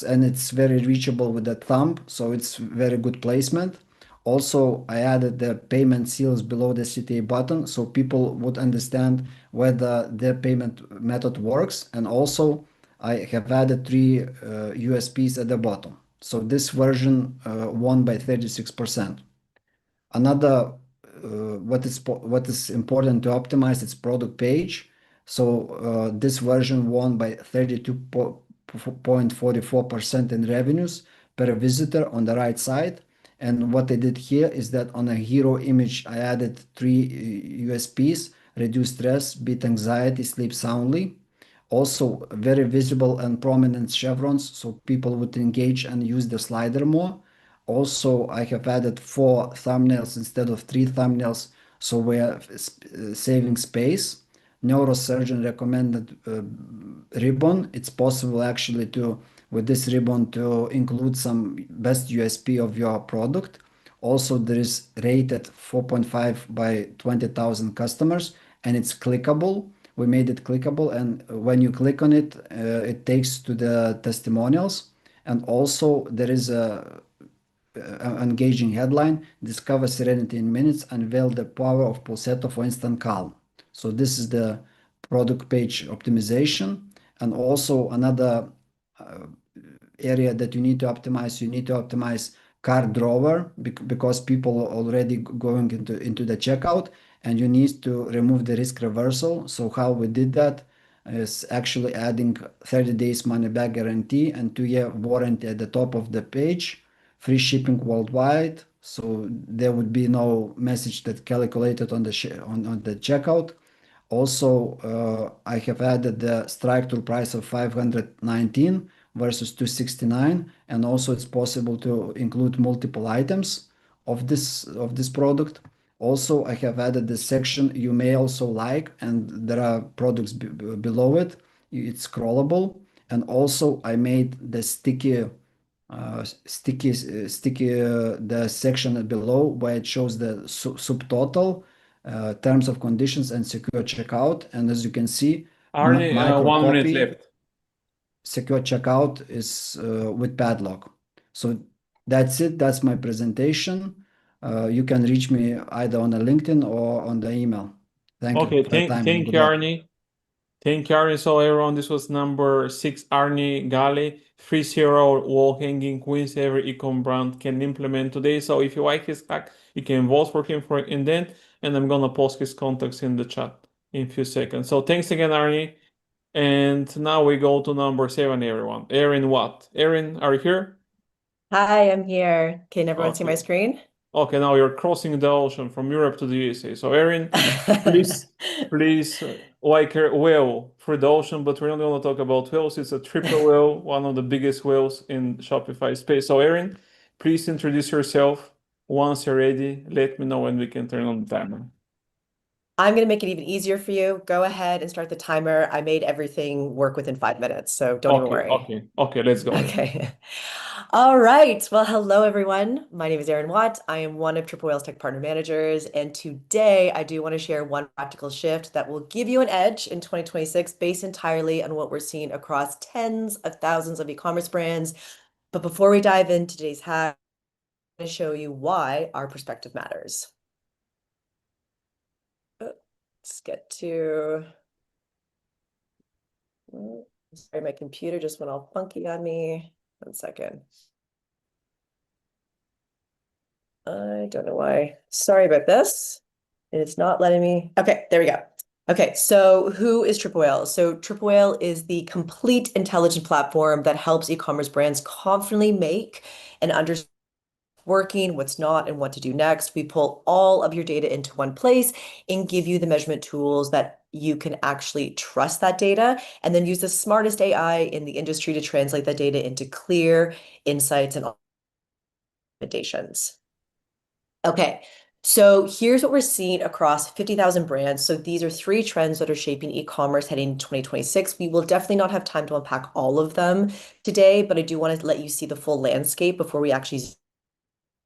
and it's very reachable with the thumb, so it's very good placement. Also, I added the payment seals below the CTA button so people would understand whether their payment method works. And also, I have added 3 USPs at the bottom. So this version won by 36%. Another, what is important to optimize, its product page. So this version won by 32.44% in revenues per visitor on the right side. And what I did here is that on a hero image, I added 3 USPs: reduce stress, beat anxiety, sleep soundly. Also very visible and prominent chevrons, so people would engage and use the slider more. Also, I have added 4 thumbnails instead of 3 thumbnails So we are saving space. Neurosurgeon recommended ribbon. It's possible actually to, with this ribbon, to include some best USP of your product. Also, there is rated 4.5 by 20,000 customers, and it's clickable. We made it clickable, and when you click on it, it takes to the testimonials. And also, there is a engaging headline: Discover Serenity in Minutes, unveil the power of Pulsetto for instant calm. So this is the product page optimization. And also another area that you need to optimize cart drawer, because people are already going into the checkout, and you need to remove the risk reversal. So how we did that is actually adding 30 days money back guarantee and 2-year warranty at the top of the page, free shipping worldwide. So there would be no message that calculated on the checkout. Also, I have added the strike-through price of 519 versus 269, and also it's possible to include multiple items of this product. Also, I have added the section you may also like, and there are products below it. It's scrollable, and also I made the the section below where it shows the subtotal, terms of conditions, and secure checkout. And as you can see, Arnie, micro 1 minute copy, left. secure checkout is with padlock. So that's it. That's my presentation. You can reach me either on the LinkedIn or on the email. Thank you Okay, for your time, and thank good you, luck. Arnie. Thank you, Arnie. So everyone, this was number 6, Arnie Gali, 3-0 wall-hanging queens every ecom brand can implement today. So if you like his hack, you can vote for him for indent, and I'm gonna post his contacts in the chat in a few seconds. So thanks again, Arnie. And now we go to number 7, everyone. Erin Watt. Erin, are you here? Hi, I'm here. Can everyone see my Okay. screen? Okay, now you're crossing the ocean from Europe to the USA. So Erin, please like a whale through the ocean, but we're not going to talk about whales. It's a triple whale, one of the biggest whales in Shopify space. So Erin, please introduce yourself. Once you're ready, let me know when we can turn on the timer. I'm going to make it even easier for you. Go ahead and start the timer. I made everything work within 5 minutes, so don't even worry. Okay, let's go. Okay. All right. Well, hello, everyone. My name is Erin Watt. I am one of Triple Whale's tech partner managers. And today I do want to share one practical shift that will give you an edge in 2026 based entirely on what we're seeing across tens of thousands of e-commerce brands. But before we dive into today's hack, I'm going to show you why our perspective matters. Let's get to, sorry, my computer just went all funky on me. 1 second. I don't know why. Sorry about this. It's not letting me. Okay, there we go. Okay, so who is Triple Whale? So Triple Whale is the complete intelligent platform that helps e-commerce brands confidently make and understand working, what's not, and what to do next. We pull all of your data into one place and give you the measurement tools that you can actually trust that data, and then use the smartest AI in the industry to translate that data into clear insights and recommendations. Okay, so here's what we're seeing across 50,000 brands. So these are 3 trends that are shaping e-commerce heading into 2026. We will definitely not have time to unpack all of them today, but I do want to let you see the full landscape before we actually.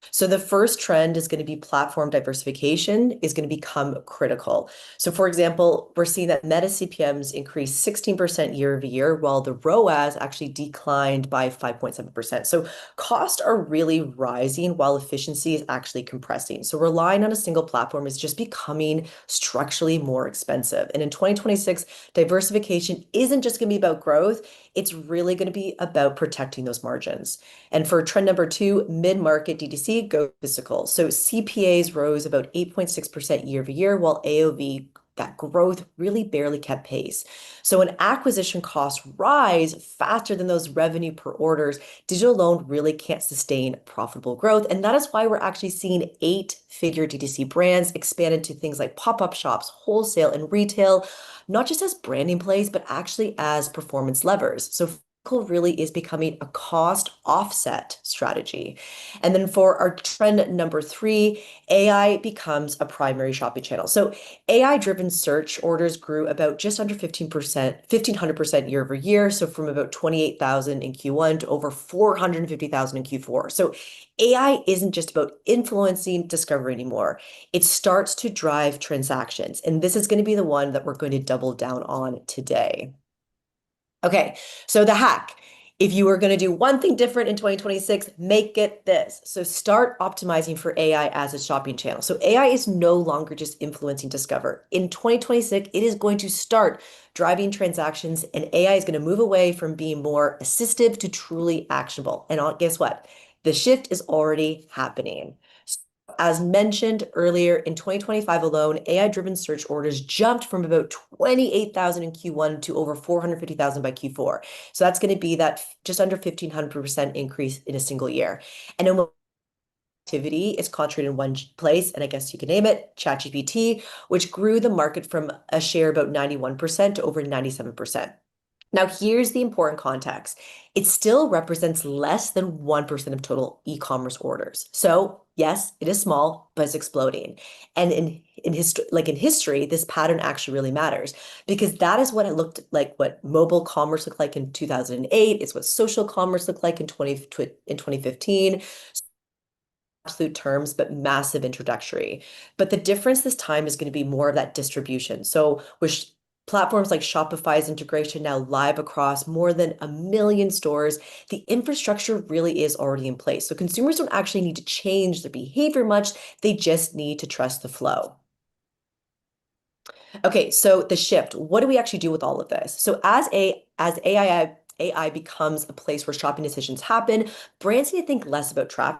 So the first trend is going to be platform diversification is going to become critical. So for example, we're seeing that Meta CPMs increased 16% year over year, while the ROAS actually declined by 5.7%. So costs are really rising while efficiency is actually compressing. So relying on a single platform is just becoming structurally more expensive. And in 2026, diversification isn't just going to be about growth. It's really going to be about protecting those margins. And for trend number 2, mid-market DTC go physical. So CPAs rose about 8.6% year over year, while AOV, that growth really barely kept pace. So when acquisition costs rise faster than those revenue per orders, digital alone really can't sustain profitable growth. And that is why we're actually seeing 8-figure DTC brands expand into things like pop-up shops, wholesale, and retail, not just as branding plays, but actually as performance levers. So really is becoming a cost offset strategy. And then for our trend number 3, AI becomes a primary shopping channel. So AI-driven search orders grew about just under 1,500% year over year. So from about 28,000 in Q1 to over 450,000 in Q4. So AI isn't just about influencing discovery anymore. It starts to drive transactions. And this is going to be the one that we're going to double down on today. Okay, so the hack. If you are going to do one thing different in 2026, make it this. So start optimizing for AI as a shopping channel. So AI is no longer just influencing discover. In 2026, it is going to start driving transactions, and AI is going to move away from being more assistive to truly actionable. And guess what? The shift is already happening. As mentioned earlier, in 2025 alone, AI-driven search orders jumped from about 28,000 in Q1 to over 450,000 by Q4. So that's going to be that just under 1,500% increase in a single year. And then activity is concentrated in one place, and I guess you can name it, ChatGPT, which grew the market from a share about 91% to over 97%. Now, here's the important context. It still represents less than 1% of total e-commerce orders. So yes, it is small, but it's exploding. And in history, this pattern actually really matters, because that is what it looked like, what mobile commerce looked like in 2008. It's what social commerce looked like in 2015. Absolute terms, but massive introductory. But the difference this time is going to be more of that distribution. So with platforms like Shopify's integration now live across more than 1 million stores, the infrastructure really is already in place. So consumers don't actually need to change their behavior much. They just need to trust the flow. Okay, so the shift, what do we actually do with all of this? So as AI becomes a place where shopping decisions happen, brands need to think less about traffic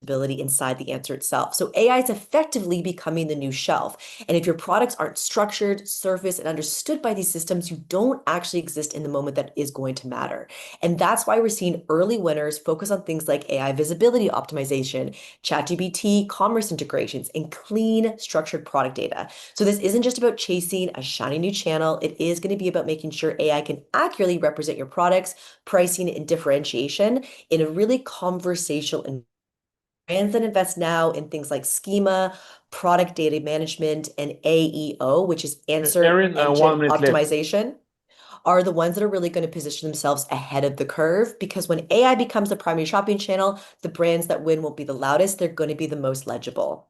inside the answer itself. So AI is effectively becoming the new shelf. And if your products aren't structured, surfaced, and understood by these systems, you don't actually exist in the moment that is going to matter. And that's why we're seeing early winners focus on things like AI visibility optimization, ChatGPT, commerce integrations, and clean, structured product data. So this isn't just about chasing a shiny new channel. It is going to be about making sure AI can accurately represent your products, pricing, and differentiation in a really conversational and brands that invest now in things like schema, product data management, and AEO, which is answer Erin, engine 1 minute left. optimization, are the ones that are really going to position themselves ahead of the curve. Because when AI becomes the primary shopping channel, the brands that win won't be the loudest. They're going to be the most legible.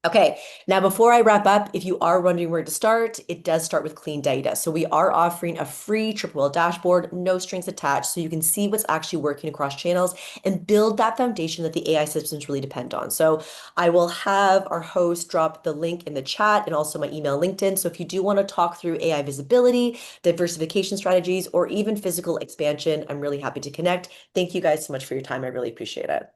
Okay, now before I wrap up, if you are wondering where to start, it does start with clean data. So we are offering a free triple dashboard, no strings attached, so you can see what's actually working across channels and build that foundation that the AI systems really depend on. So I will have our host drop the link in the chat and also my email LinkedIn. So if you do want to talk through AI visibility, diversification strategies, or even physical expansion, I'm really happy to connect. Thank you guys so much for your time. I really appreciate it.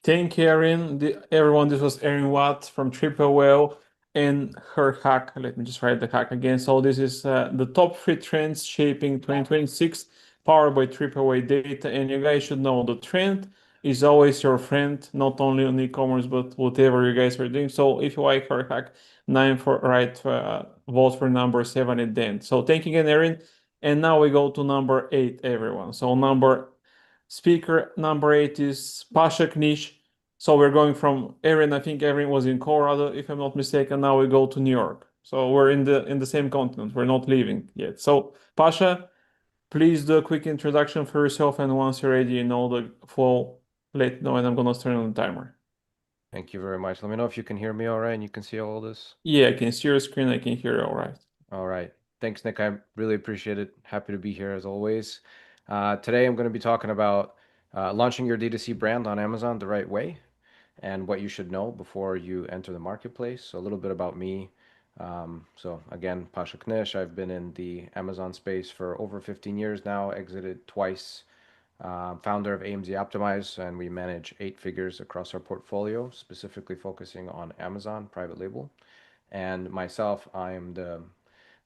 Thank you, Erin. Everyone, this was Erin Watt from Triple Whale and her hack. Let me just write the hack again. So this is the top 3 trends shaping 2026, powered by Triple Whale data. And you guys should know the trend is always your friend, not only on e-commerce, but whatever you guys are doing. So if you like her hack, 9 for right, vote for number 7 at the end. So thank you again, Erin. And now we go to number 8, everyone. So speaker number 8 is Pasha Knish. So we're going from Erin. I think Erin was in Colorado, if I'm not mistaken. Now we go to New York. So we're in the same continent. We're not leaving yet. So Pasha, please do a quick introduction for yourself, and once you're ready, you know the flow, let know, and I'm gonna turn on the timer. Thank you very much. Let me know if you can hear me all right and you can see all this. Yeah, I can see your screen. I can hear you all right. All right. Thanks, Nick. I really appreciate it. Happy to be here as always. Today I'm going to be talking about launching your D2C brand on Amazon the right way and what you should know before you enter the marketplace. So a little bit about me. So again, Pasha Knish. I've been in the Amazon space for over 15 years now, exited twice. Founder of AMZ Optimize, and we manage 8 figures across our portfolio, specifically focusing on Amazon private label. And myself, I am the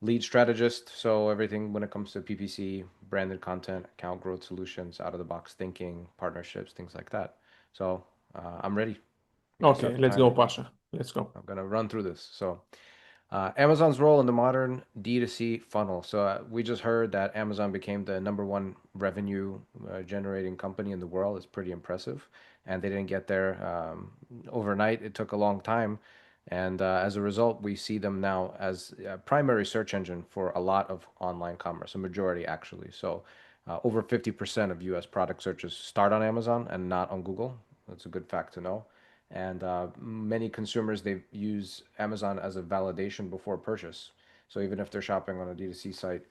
lead strategist. So everything when it comes to PPC, branded content, account growth solutions, out of the box thinking, partnerships, things like that. So I'm ready. Okay, let's go, Pasha. Let's go. I'm gonna run through this. So Amazon's role in the modern D2C funnel. So we just heard that Amazon became the #1 revenue generating company in the world. It's pretty impressive. And they didn't get there overnight. It took a long time. And as a result, we see them now as a primary search engine for a lot of online commerce, a majority actually. So over 50% of US product searches start on Amazon and not on Google. That's a good fact to know. And many consumers, they use Amazon as a validation before purchase. So even if they're shopping on a D2C site,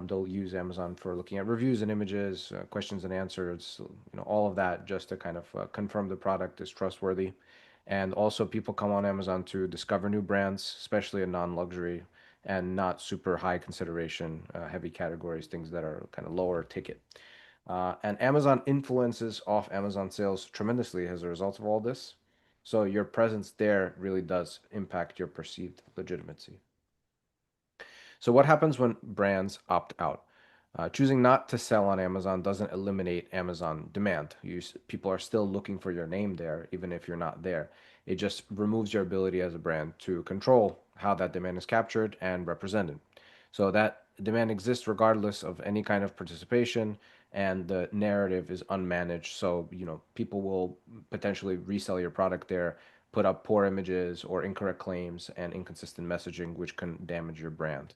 they'll use Amazon for looking at reviews and images, questions and answers, all of that, just to kind of confirm the product is trustworthy. And also people come on Amazon to discover new brands, especially in non-luxury and not super high consideration, heavy categories, things that are kind of lower ticket. And Amazon influences off Amazon sales tremendously as a result of all this. So your presence there really does impact your perceived legitimacy. So what happens when brands opt out? Choosing not to sell on Amazon doesn't eliminate Amazon demand. People are still looking for your name there, even if you're not there. It just removes your ability as a brand to control how that demand is captured and represented. So that demand exists regardless of any kind of participation, and the narrative is unmanaged. So, people will potentially resell your product there, put up poor images or incorrect claims and inconsistent messaging, which can damage your brand.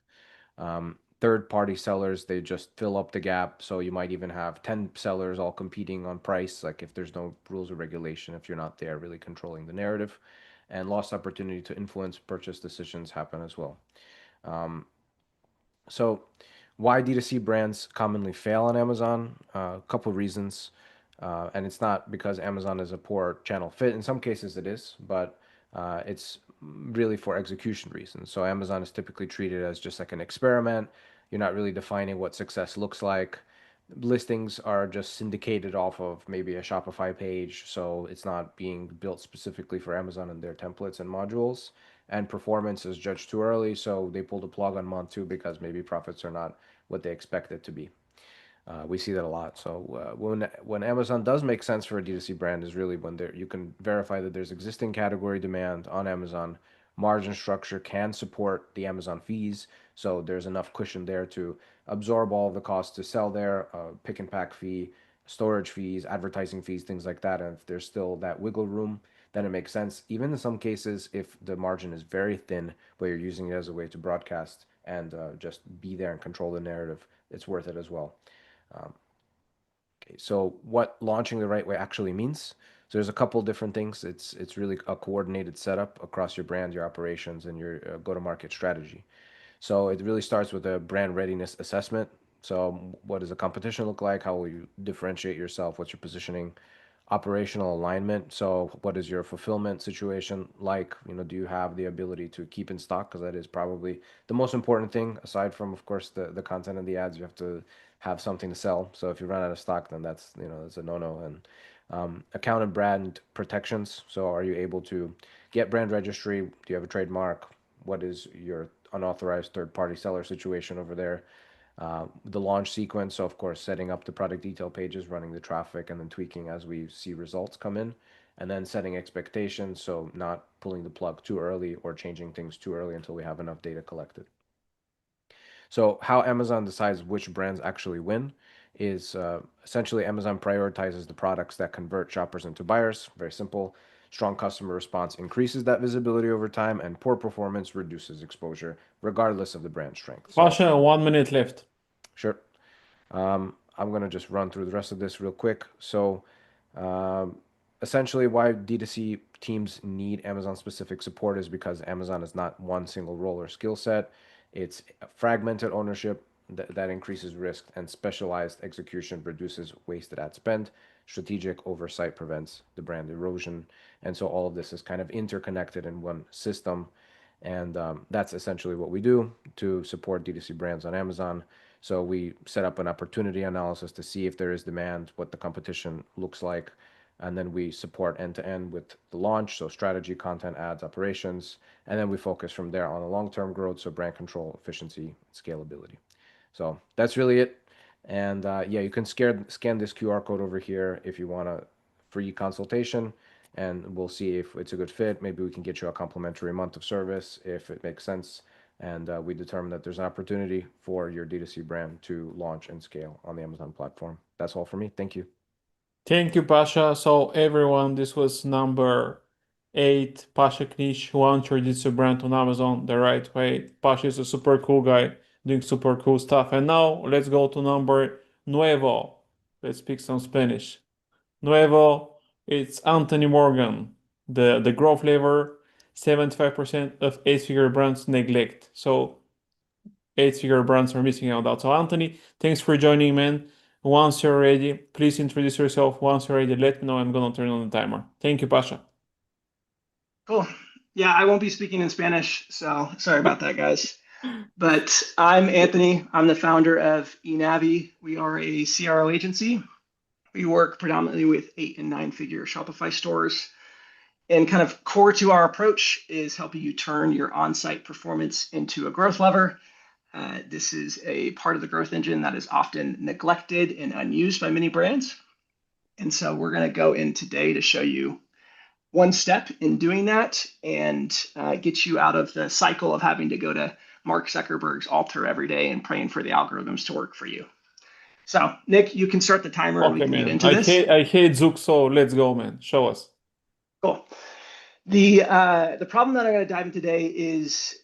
Third-party sellers, they just fill up the gap. So you might even have 10 sellers all competing on price, like if there's no rules or regulation, if you're not there really controlling the narrative, and lost opportunity to influence purchase decisions happen as well. So why D2C brands commonly fail on Amazon? A couple reasons. And it's not because Amazon is a poor channel fit. In some cases it is, but it's really for execution reasons. So Amazon is typically treated as just like an experiment. You're not really defining what success looks like. Listings are just syndicated off of maybe a Shopify page, so it's not being built specifically for Amazon and their templates and modules. And performance is judged too early, so they pull the plug on month 2 because maybe profits are not what they expect it to be. We see that a lot. So when Amazon does make sense for a D2C brand is really when you can verify that there's existing category demand on Amazon. Margin structure can support the Amazon fees, so there's enough cushion there to absorb all of the costs to sell there, pick and pack fee, storage fees, advertising fees, things like that. And if there's still that wiggle room, then it makes sense. Even in some cases, if the margin is very thin, but you're using it as a way to broadcast and just be there and control the narrative, it's worth it as well. Okay, so what launching the right way actually means. So there's a couple different things. It's really a coordinated setup across your brand, your operations, and your go-to-market strategy. So it really starts with a brand readiness assessment. So what does the competition look like? How will you differentiate yourself? What's your positioning? Operational alignment. So what is your fulfillment situation like? Do you have the ability to keep in stock? Because that is probably the most important thing, aside from, of course, the content and the ads. You have to have something to sell. So if you run out of stock, then that's a no-no. And account and brand protections. So are you able to get brand registry? Do you have a trademark? What is your unauthorized third-party seller situation over there? The launch sequence, so of course setting up the product detail pages, running the traffic, and then tweaking as we see results come in, and then setting expectations, so not pulling the plug too early or changing things too early until we have enough data collected. So how Amazon decides which brands actually win is essentially Amazon prioritizes the products that convert shoppers into buyers. Very simple. Strong customer response increases that visibility over time, and poor performance reduces exposure, regardless of the brand strength. So, Pasha, 1 minute left. sure. I'm going to just run through the rest of this real quick. So essentially why D2C teams need Amazon-specific support is because Amazon is not one single role or skill set. It's fragmented ownership that increases risk, and specialized execution reduces wasted ad spend. Strategic oversight prevents the brand erosion. And so all of this is kind of interconnected in one system. And that's essentially what we do to support D2C brands on Amazon. So we set up an opportunity analysis to see if there is demand, what the competition looks like, and then we support end-to-end with the launch, so strategy, content, ads, operations, and then we focus from there on the long-term growth, so brand control, efficiency, scalability. So that's really it. And yeah, you can scan this QR code over here if you want a free consultation. and we'll see if it's a good fit. Maybe we can get you a complimentary month of service if it makes sense. And we determine that there's an opportunity for your D2C brand to launch and scale on the Amazon platform. That's all for me. Thank you. Thank you, Pasha. So everyone, this was number 8, Pasha Knish, launch your D2C brand on Amazon the right way. Pasha is a super cool guy doing super cool stuff. And now let's go to number 9. Let's speak some Spanish. Nuevo, it's Anthony Morgan, the growth lever. 75% of 8-figure brands neglect. So 8-figure brands are missing out. So Anthony, thanks for joining, man. Once you're ready, please introduce yourself. Once you're ready, let me know. I'm gonna turn on the timer. Thank you, Pasha. Cool. Yeah, I won't be speaking in Spanish, so sorry about that, guys. But I'm Anthony. I'm the founder of eNavi. We are a CRO agency. We work predominantly with 8- and 9-figure Shopify stores. And kind of core to our approach is helping you turn your on-site performance into a growth lever. This is a part of the growth engine that is often neglected and unused by many brands. And so we're going to go in today to show you one step in doing that and get you out of the cycle of having to go to Mark Zuckerberg's altar every day and praying for the algorithms to work for you. So, Nick, you can start the timer and we can get into this. I hate Zook, so let's go, man. Show us. Cool. The problem that I'm going to dive into today is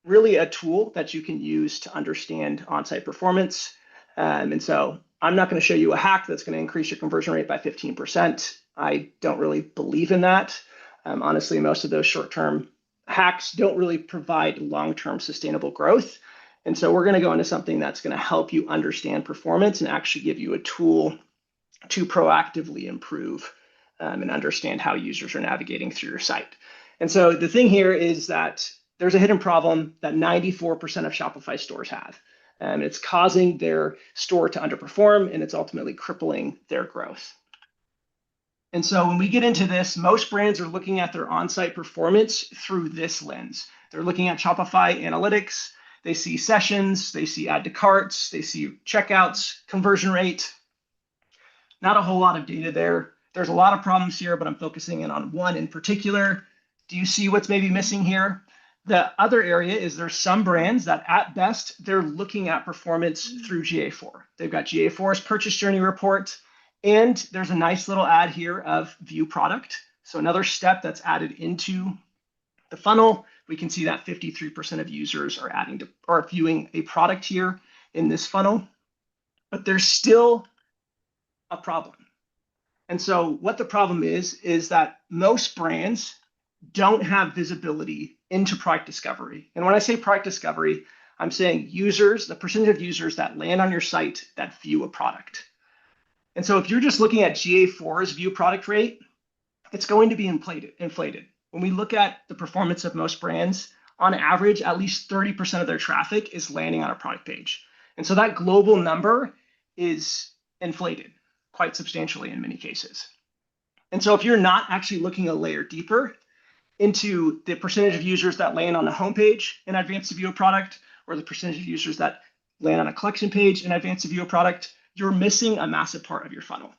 really a tool that you can use to understand on-site performance. And so I'm not going to show you a hack that's going to increase your conversion rate by 15%. I don't really believe in that. Honestly, most of those short-term hacks don't really provide long-term sustainable growth. And so we're going to go into something that's going to help you understand performance and actually give you a tool to proactively improve and understand how users are navigating through your site. And so the thing here is that there's a hidden problem that 94% of Shopify stores have. And it's causing their store to underperform, and it's ultimately crippling their growth. And so when we get into this, most brands are looking at their on-site performance through this lens. They're looking at Shopify analytics. They see sessions, they see add to carts, they see checkouts, conversion rate. Not a whole lot of data there. There's a lot of problems here, but I'm focusing in on one in particular. Do you see what's maybe missing here? The other area is there's some brands that at best, they're looking at performance through GA4. They've got GA4's purchase journey report, and there's a nice little ad here of view product. So another step that's added into the funnel. We can see that 53% of users are viewing a product here in this funnel, but there's still a problem. And so what the problem is that most brands don't have visibility into product discovery. And when I say product discovery, I'm saying users, the percentage of users that land on your site that view a product. And so if you're just looking at GA4's view product rate, it's going to be inflated. When we look at the performance of most brands, on average, at least 30% of their traffic is landing on a product page. And so that global number is inflated quite substantially in many cases. And so if you're not actually looking a layer deeper into the percentage of users that land on the homepage in advance to view a product, or the percentage of users that land on a collection page in advance to view a product, you're missing a massive part of your funnel.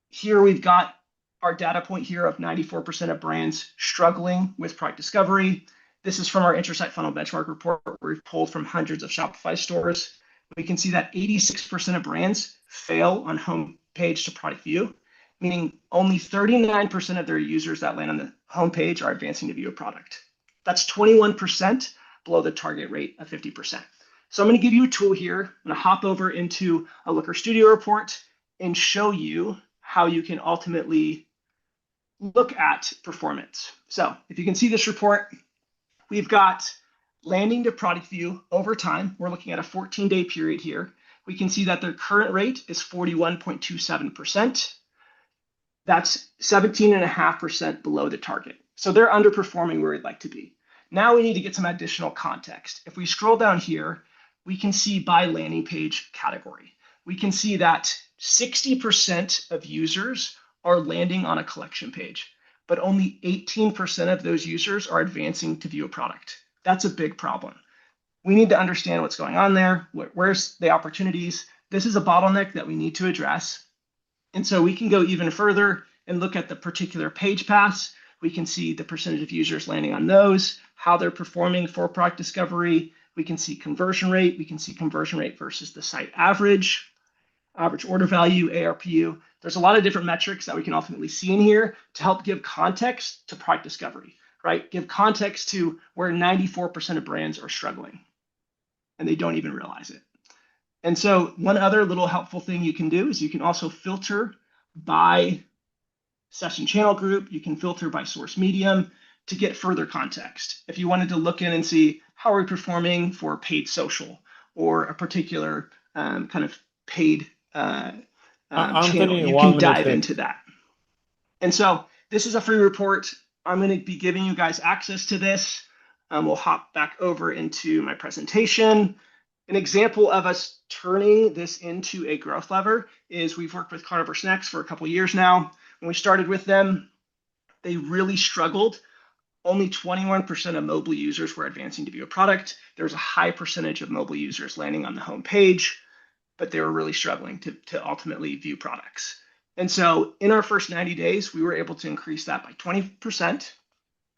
Here we've got our data point here of 94% of brands struggling with product discovery. This is from our Intersite Funnel Benchmark report where we've pulled from hundreds of Shopify stores. We can see that 86% of brands fail on homepage to product view, meaning only 39% of their users that land on the homepage are advancing to view a product. That's 21% below the target rate of 50%. So I'm going to give you a tool here. I'm going to hop over into a Looker Studio report and show you how you can ultimately look at performance. So if you can see this report, we've got landing to product view over time. We're looking at a 14-day period here. We can see that their current rate is 41.27%. That's 17.5% below the target. So they're underperforming where we'd like to be. Now we need to get some additional context. If we scroll down here, we can see by landing page category. We can see that 60% of users are landing on a collection page, but only 18% of those users are advancing to view a product. That's a big problem. We need to understand what's going on there. Where's the opportunities? This is a bottleneck that we need to address. And so we can go even further and look at the particular page paths. We can see the percentage of users landing on those, how they're performing for product discovery. We can see conversion rate. We can see conversion rate versus the site average order value, ARPU. There's a lot of different metrics that we can ultimately see in here to help give context to product discovery, right? Give context to where 94% of brands are struggling and they don't even realize it. And so one other little helpful thing you can do is you can also filter by session channel group. You can filter by source medium to get further context. If you wanted to look in and see how are we performing for paid social or a particular kind of paid channel, you can dive into that. And so this is a free report. I'm going to be giving you guys access to this. We'll hop back over into my presentation. An example of us turning this into a growth lever is we've worked with Carnivore Snacks for a couple of years now. When we started with them, they really struggled. Only 21% of mobile users were advancing to view a product. There was a high percentage of mobile users landing on the home page, but they were really struggling to ultimately view products. And so in our first 90 days, we were able to increase that by 20%.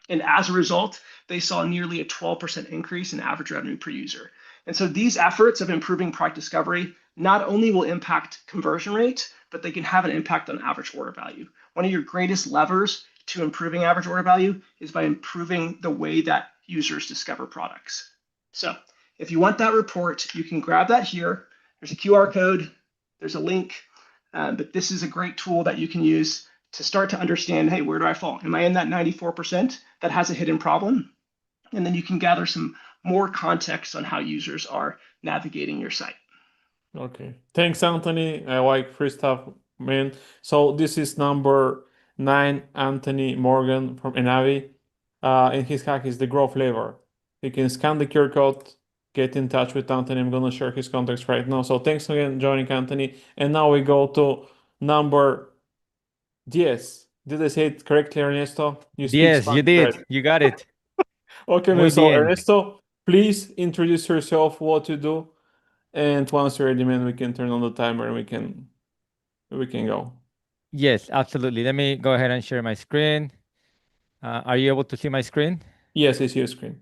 And as a result, they saw nearly a 12% increase in average revenue per user. And so these efforts of improving product discovery not only will impact conversion rate, but they can have an impact on average order value. One of your greatest levers to improving average order value is by improving the way that users discover products. So if you want that report, you can grab that here. There's a QR code, there's a link, but this is a great tool that you can use to start to understand, hey, where do I fall? Am I in that 94% that has a hidden problem? And then you can gather some more context on how users are navigating your site. Okay, thanks, Anthony. I like free stuff, man. So this is number 9, Anthony Morgan from Enavi. And his hack is the growth lever. You can scan the QR code, get in touch with Anthony. I'm going to share his contacts right now. So thanks again joining, Anthony. And now we go to number 10. Did I say it correctly, Ernesto? You speak Yes, you Spanish, did. right? You got it. Okay, Muy man. So bien. Ernesto, please introduce yourself, what you do, and once you're ready, man, we can turn on the timer and we can go. Yes, absolutely. Let me go ahead and share my screen. Are you able to see my screen? Yes, I see your screen.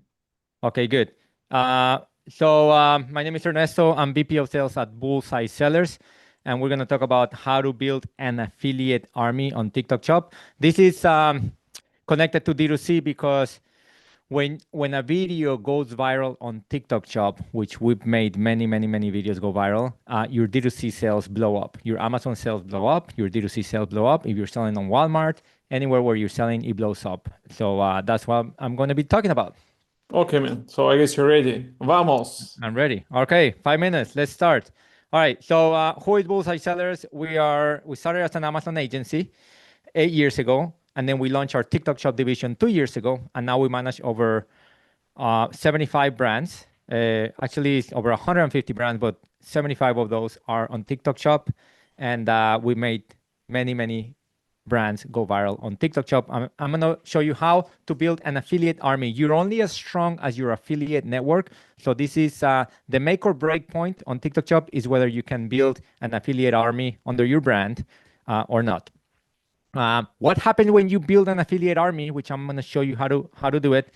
Okay, good. My name is Ernesto. I'm VP of Sales at Bullseye Sellers, and we're going to talk about how to build an affiliate army on TikTok Shop. This is connected to D2C because when a video goes viral on TikTok Shop, which we've made many videos go viral, your D2C sales blow up. Your Amazon sales blow up. Your D2C sales blow up. If you're selling on Walmart, anywhere where you're selling, it blows up. So that's what I'm going to be talking about. Okay, man. So I guess you're ready. Vamos. I'm ready. Okay, 5 minutes. Let's start. All right. So who is Bullseye Sellers? We started as an Amazon agency 8 years ago, and then we launched our TikTok Shop division 2 years ago, and now we manage over 75 brands. Actually, it's over 150 brands, but 75 of those are on TikTok Shop, and we made many brands go viral on TikTok Shop. I'm going to show you how to build an affiliate army. You're only as strong as your affiliate network. So this is the make or break point on TikTok Shop is whether you can build an affiliate army under your brand or not. What happens when you build an affiliate army, which I'm going to show you how to do it.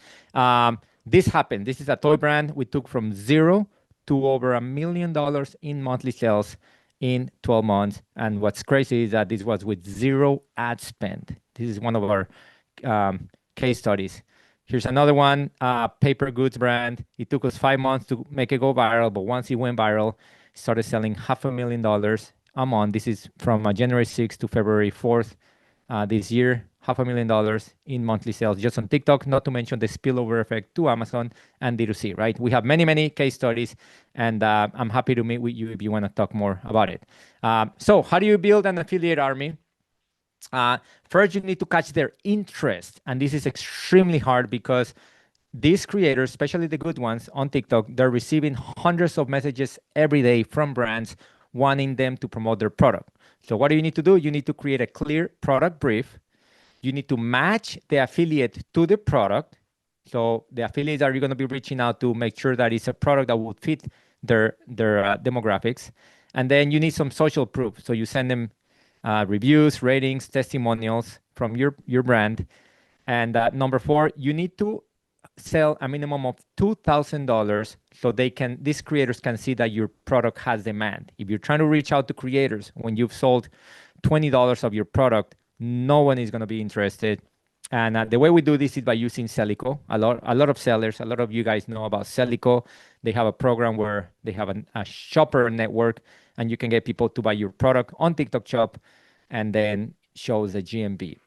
This happened. This is a toy brand. We took from 0 to over $1 million in monthly sales in 12 months. And what's crazy is that this was with 0 ad spend. This is one of our case studies. Here's another one, paper goods brand. It took us 5 months to make it go viral, but once it went viral, it started selling $500,000 a month. This is from January 6th to February 4th this year. $500,000 in monthly sales just on TikTok, not to mention the spillover effect to Amazon and D2C, right? We have many case studies, and I'm happy to meet with you if you want to talk more about it. So how do you build an affiliate army? First, you need to catch their interest, and this is extremely hard because these creators, especially the good ones on TikTok, they're receiving hundreds of messages every day from brands wanting them to promote their product. So what do you need to do? You need to create a clear product brief. You need to match the affiliate to the product. So the affiliates are you going to be reaching out to make sure that it's a product that would fit their demographics. And then you need some social proof. So you send them reviews, ratings, testimonials from your brand. And number 4, you need to sell a minimum of $2,000 so these creators can see that your product has demand. If you're trying to reach out to creators when you've sold $20 of your product, no one is going to be interested. And the way we do this is by using Celico. A lot of sellers, a lot of you guys know about Celico. They have a program where they have a shopper network, and you can get people to buy your product on TikTok Shop and then shows the GMV.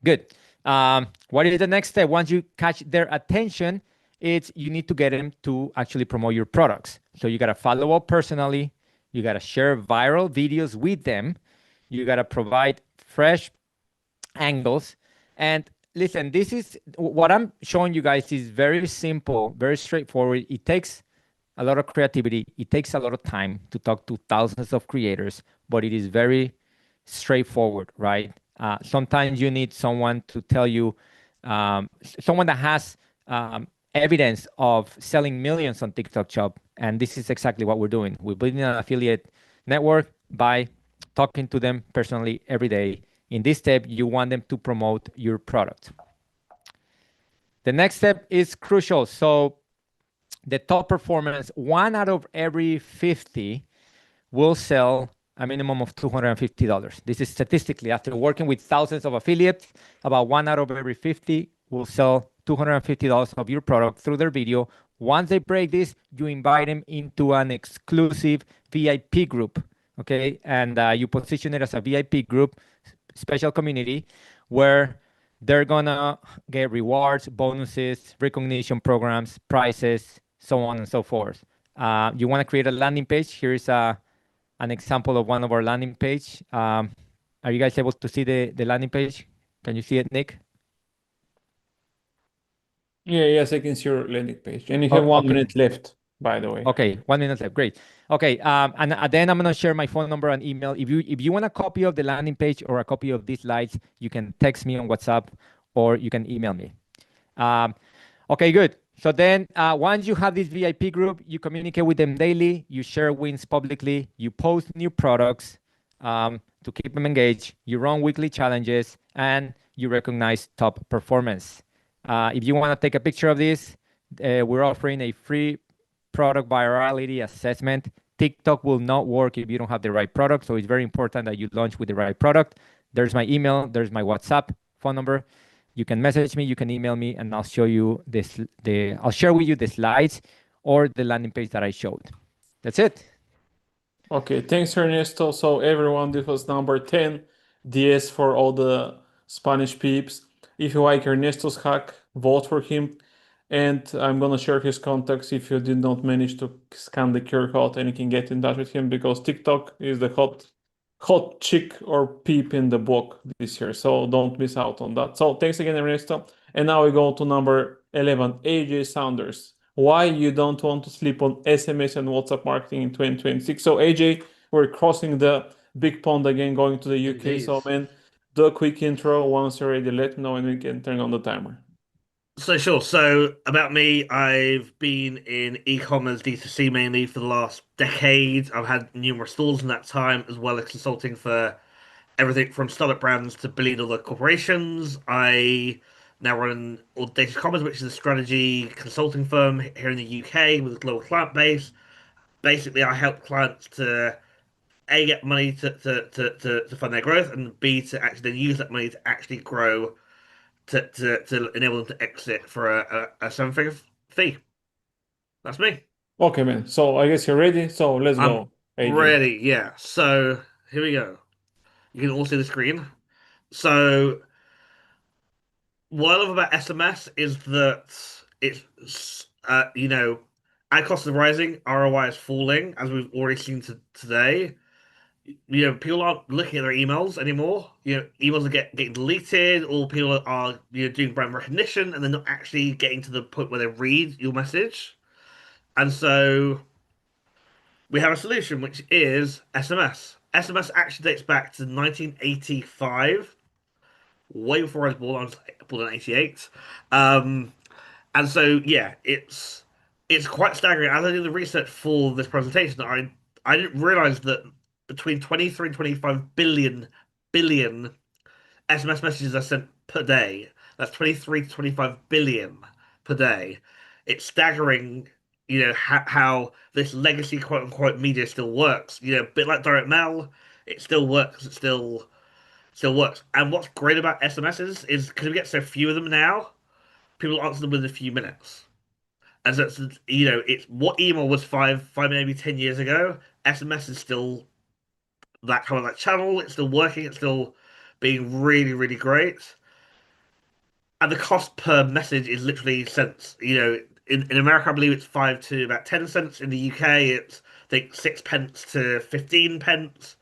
Good. What is the next step? Once you catch their attention, you need to get them to actually promote your products. So you got to follow up personally. You got to share viral videos with them. You got to provide fresh angles. And listen, this is what I'm showing you guys is very simple, very straightforward. It takes a lot of creativity. It takes a lot of time to talk to thousands of creators, but it is very straightforward, right? Sometimes you need someone to tell you, someone that has evidence of selling millions on TikTok Shop. And this is exactly what we're doing. We're building an affiliate network by talking to them personally every day. In this step, you want them to promote your product. The next step is crucial. So the top performance, 1 out of every 50 will sell a minimum of $250. This is statistically, after working with thousands of affiliates, about 1 out of every 50 will sell $250 of your product through their video. Once they break this, you invite them into an exclusive VIP group, okay? And you position it as a VIP group, special community, where they're gonna get rewards, bonuses, recognition programs, prizes, so on and so forth. You wanna create a landing page. Here's an example of one of our landing page. Are you guys able to see the landing page? Can you see it, Nick? Yeah, yes, I can see your landing page. And you have 1 minute left, by the way. Okay, 1 minute left. Great. Okay, and then I'm gonna share my phone number and email. If you want a copy of the landing page or a copy of these slides, you can text me on WhatsApp or you can email me. Okay, good. So then once you have this VIP group, you communicate with them daily, you share wins publicly, you post new products to keep them engaged, you run weekly challenges, and you recognize top performance. If you want to take a picture of this, we're offering a free product virality assessment. TikTok will not work if you don't have the right product, so it's very important that you launch with the right product. There's my email, there's my WhatsApp phone number. You can message me, you can email me, and I'll show you I'll share with you the slides or the landing page that I showed. That's it. Okay, thanks, Ernesto. So everyone, this was number 10, DS for all the Spanish peeps. If you like Ernesto's hack, vote for him. And I'm gonna share his contacts if you did not manage to scan the QR code, and you can get in touch with him because TikTok is the hot chick or peep in the block this year. So don't miss out on that. So thanks again, Ernesto. And now we go to number 11, AJ Saunders. Why you don't want to sleep on SMS and WhatsApp marketing in 2026. So AJ, we're crossing the big pond again, going to the UK. So man, do a quick intro. Once you're ready, let me know and we can turn on the timer. So sure. So about me, I've been in e-commerce DTC mainly for the last decade. I've had numerous stores in that time, as well as consulting for everything from startup brands to billion-dollar corporations. I now run all Data Commerce, which is a strategy consulting firm here in the UK with a global client base. Basically, I help clients to A, get money to fund their growth, and B, to actually then use that money to actually grow to enable them to exit for a seven-figure fee. That's me. Okay, man. So I guess you're ready. So let's go, AJ. Ready, yeah. So here we go. You can all see the screen. So what I love about SMS is that it's ad costs are rising, ROI is falling, as we've already seen today. People aren't looking at their emails anymore. Emails are getting deleted, or people are doing brand recognition, and they're not actually getting to the point where they read your message. And so we have a solution, which is SMS. SMS actually dates back to 1985, way before I was born. I was born in '88. And so yeah, it's quite staggering. As I did the research for this presentation, I didn't realize that between 23 and 25 billion SMS messages are sent per day. That's 23 to 25 billion per day. It's staggering, how this legacy quote unquote media still works. A bit like direct mail, it still works. It still works. And what's great about SMSs is because we get so few of them now, people answer them within a few minutes. And so it's what email was five, maybe 10 years ago. SMS is still that kind of like channel. It's still working. It's still being really, really great. And the cost per message is literally cents. In America, I believe it's 5 to about 10 cents. In the UK, it's I think 6 pence to 15 pence.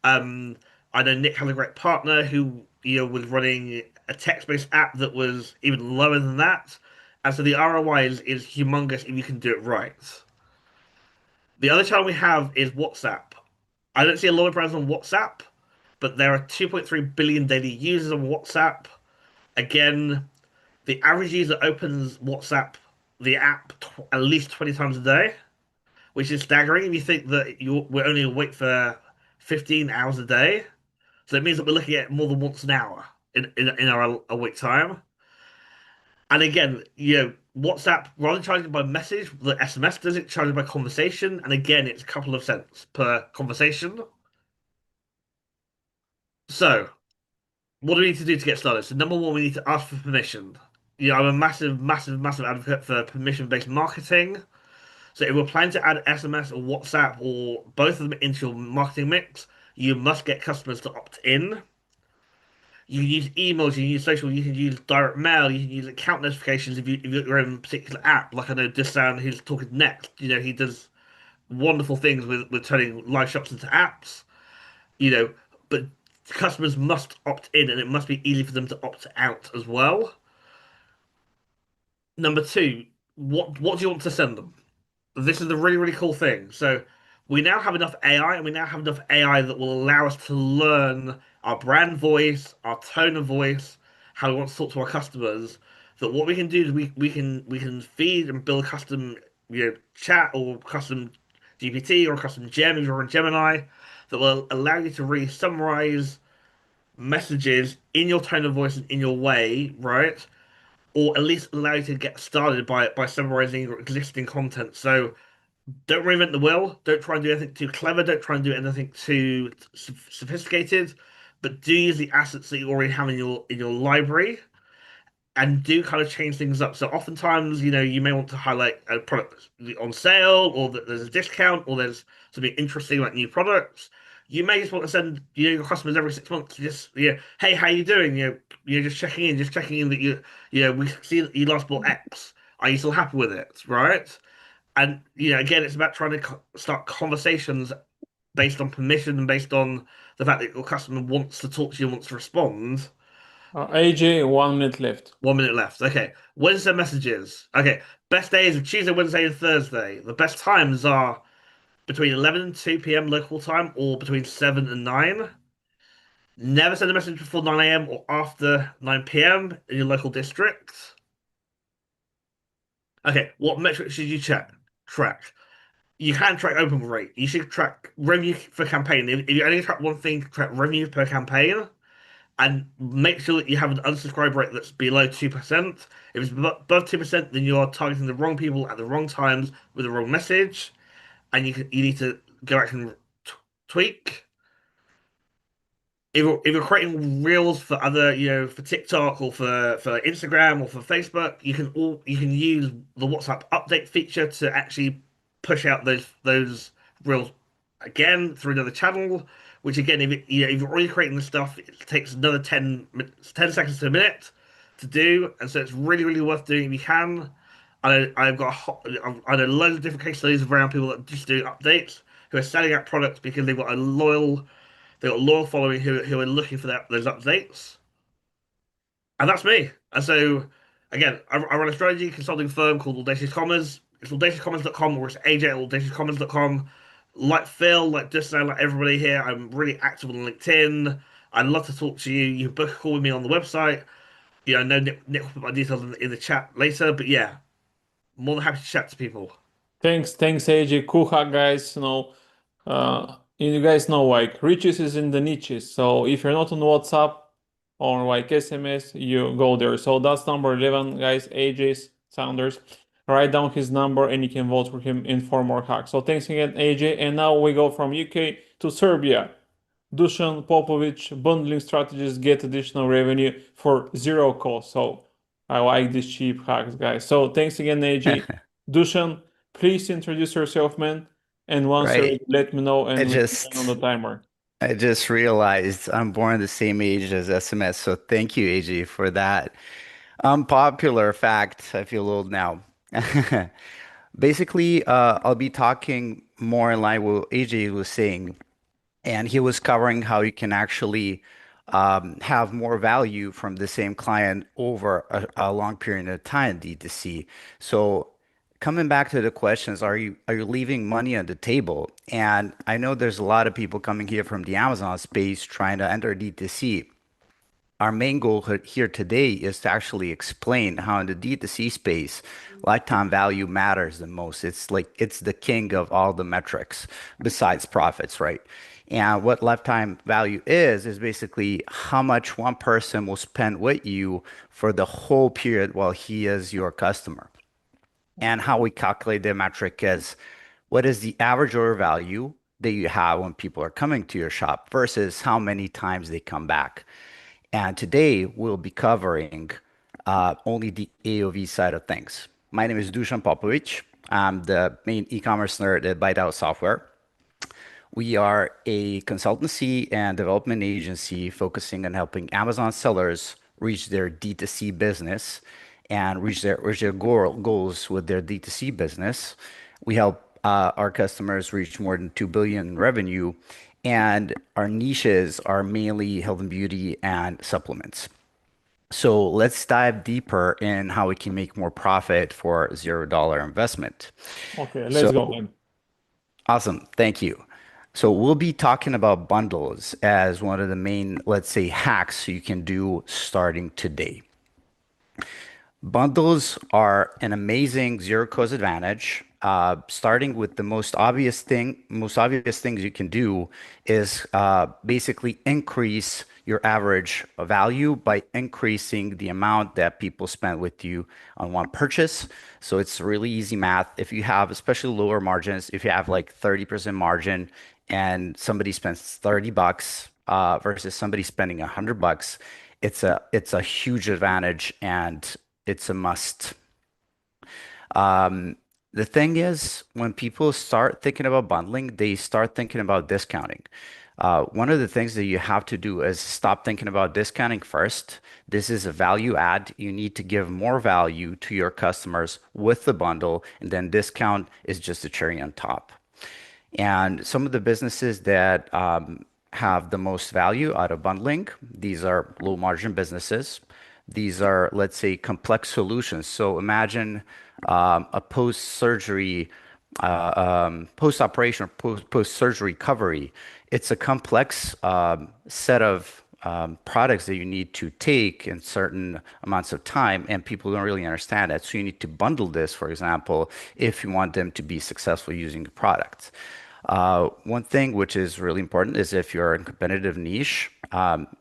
I know Nick has a great partner who was running a text-based app that was even lower than that. And so the ROI is humongous if you can do it right. The other channel we have is WhatsApp. I don't see a lot of brands on WhatsApp, but there are 2.3 billion daily users on WhatsApp. Again, the average user opens WhatsApp, the app, at least 20 times a day, which is staggering if you think that we're only awake for 15 hours a day. So it means that we're looking at more than once an hour in our awake time. And again, WhatsApp, rather than charging by message, the SMS does it, charging by conversation. And again, it's a couple of cents per conversation. So, what do we need to do to get started? So, number one, we need to ask for permission. I'm a massive, massive, massive advocate for permission-based marketing. So, if we're planning to add SMS or WhatsApp or both of them into your marketing mix, you must get customers to opt in. You can use emails, you can use social, you can use direct mail, you can use account notifications if you've got your own particular app. Like I know Dusan, who's talking next, he does wonderful things with turning live shops into apps. But customers must opt in and it must be easy for them to opt out as well. Number two, what do you want to send them? This is the really, really cool thing. So we now have enough AI, and we now have enough AI that will allow us to learn our brand voice, our tone of voice, how we want to talk to our customers. That what we can do is we can feed and build a custom chat or custom GPT or custom gem if you're in Gemini that will allow you to really summarize messages in your tone of voice and in your way, right? Or at least allow you to get started by summarizing your existing content. So don't reinvent the wheel. Don't try and do anything too clever. Don't try and do anything too sophisticated. But do use the assets that you already have in your library, and do kind of change things up. So oftentimes, you may want to highlight a product on sale, or that there's a discount, or there's something interesting like new products. You may just want to send your customers every 6 months, just hey, how you doing? Just checking in that we see that you last bought X. Are you still happy with it, right? And again, it's about trying to start conversations based on permission and based on the fact that your customer wants to talk to you, wants to respond. AJ, 1 minute left. 1 minute left. Okay. Wednesday messages. Okay. Best days are Tuesday, Wednesday, and Thursday. The best times are between 11 and 2 p.m. local time or between 7 and 9. Never send a message before 9 a.m. or after 9 p.m. in your local district. Okay. What metrics should you track? You can track open rate. You should track revenue per campaign. If you only track one thing, track revenue per campaign. And make sure that you have an unsubscribe rate that's below 2%. If it's above 2%, then you are targeting the wrong people at the wrong times with the wrong message, and you need to go back and tweak. If you're creating reels for other, for TikTok or for Instagram or for Facebook, you can use the WhatsApp update feature to actually push out those reels again through another channel. Which again, if you're already creating the stuff, it takes another 10 seconds to a minute to do, and so it's really, really worth doing if you can. I've got I know loads of different case studies around people that just do updates who are selling out products because they've got a loyal following who are looking for those updates, and that's me. And so again, I run a strategy consulting firm called Audacious Commerce. It's audaciouscommerce.com or it's AJ at audaciouscommerce.com. Like Phil, like Dusan, like everybody here, I'm really active on LinkedIn. I'd love to talk to you. You can book a call with me on the website. I know Nick will put my details in the chat later, but yeah, more than happy to chat to people. Thanks, AJ. Cool hack, guys. you guys know, like, riches is in the niches. So if you're not on WhatsApp or like SMS, you go there. So that's number 11, guys, AJ Saunders. Write down his number and you can vote for him in 4 more hacks. So thanks again, AJ. And now we go from UK to Serbia. Dusan, Popovic, bundling strategies get additional revenue for zero cost. So I like these cheap hacks, guys. So thanks again, AJ. Dusan, please introduce yourself, man. And once you're Right. ready, let me know and I we can just turn on the timer. I just realized I'm born the same age as SMS, so thank you, AJ, for that. Unpopular fact, I feel old now. Basically, I'll be talking more in line with what AJ was saying, and he was covering how you can actually have more value from the same client over a long period of time, D2C. So coming back to the questions, are you leaving money on the table? And I know there's a lot of people coming here from the Amazon space trying to enter D2C. Our main goal here today is to actually explain how in the D2C space, lifetime value matters the most. It's like it's the king of all the metrics besides profits, right? And what lifetime value is basically how much one person will spend with you for the whole period while he is your customer. And how we calculate the metric is what is the average order value that you have when people are coming to your shop versus how many times they come back. And today we'll be covering only the AOV side of things. My name is Dusan Popovic. I'm the main e-commerce nerd at Byte Out Software. We are a consultancy and development agency focusing on helping Amazon sellers reach their D2C business and reach their goals with their D2C business. We help our customers reach more than 2 billion in revenue, and our niches are mainly health and beauty and supplements. So let's dive deeper in how we can make more profit for $0 investment. Okay, let's go then. Awesome, thank you. So we'll be talking about bundles as one of the main, let's say, hacks you can do starting today. Bundles are an amazing zero cost advantage. Starting with the most obvious things you can do is basically increase your average value by increasing the amount that people spend with you on one purchase. So it's really easy math. If you have, especially lower margins, if you have like 30% margin and somebody spends $30 versus somebody spending $100, it's a huge advantage and it's a must. The thing is, when people start thinking about bundling, they start thinking about discounting. One of the things that you have to do is stop thinking about discounting first. This is a value add. You need to give more value to your customers with the bundle, and then discount is just a cherry on top. And some of the businesses that have the most value out of bundling, these are low margin businesses. These are, let's say, complex solutions. So imagine a post-surgery, post-operation, or post-surgery recovery. It's a complex set of products that you need to take in certain amounts of time, and people don't really understand that. So you need to bundle this, for example, if you want them to be successful using the product. One thing which is really important is if you're in a competitive niche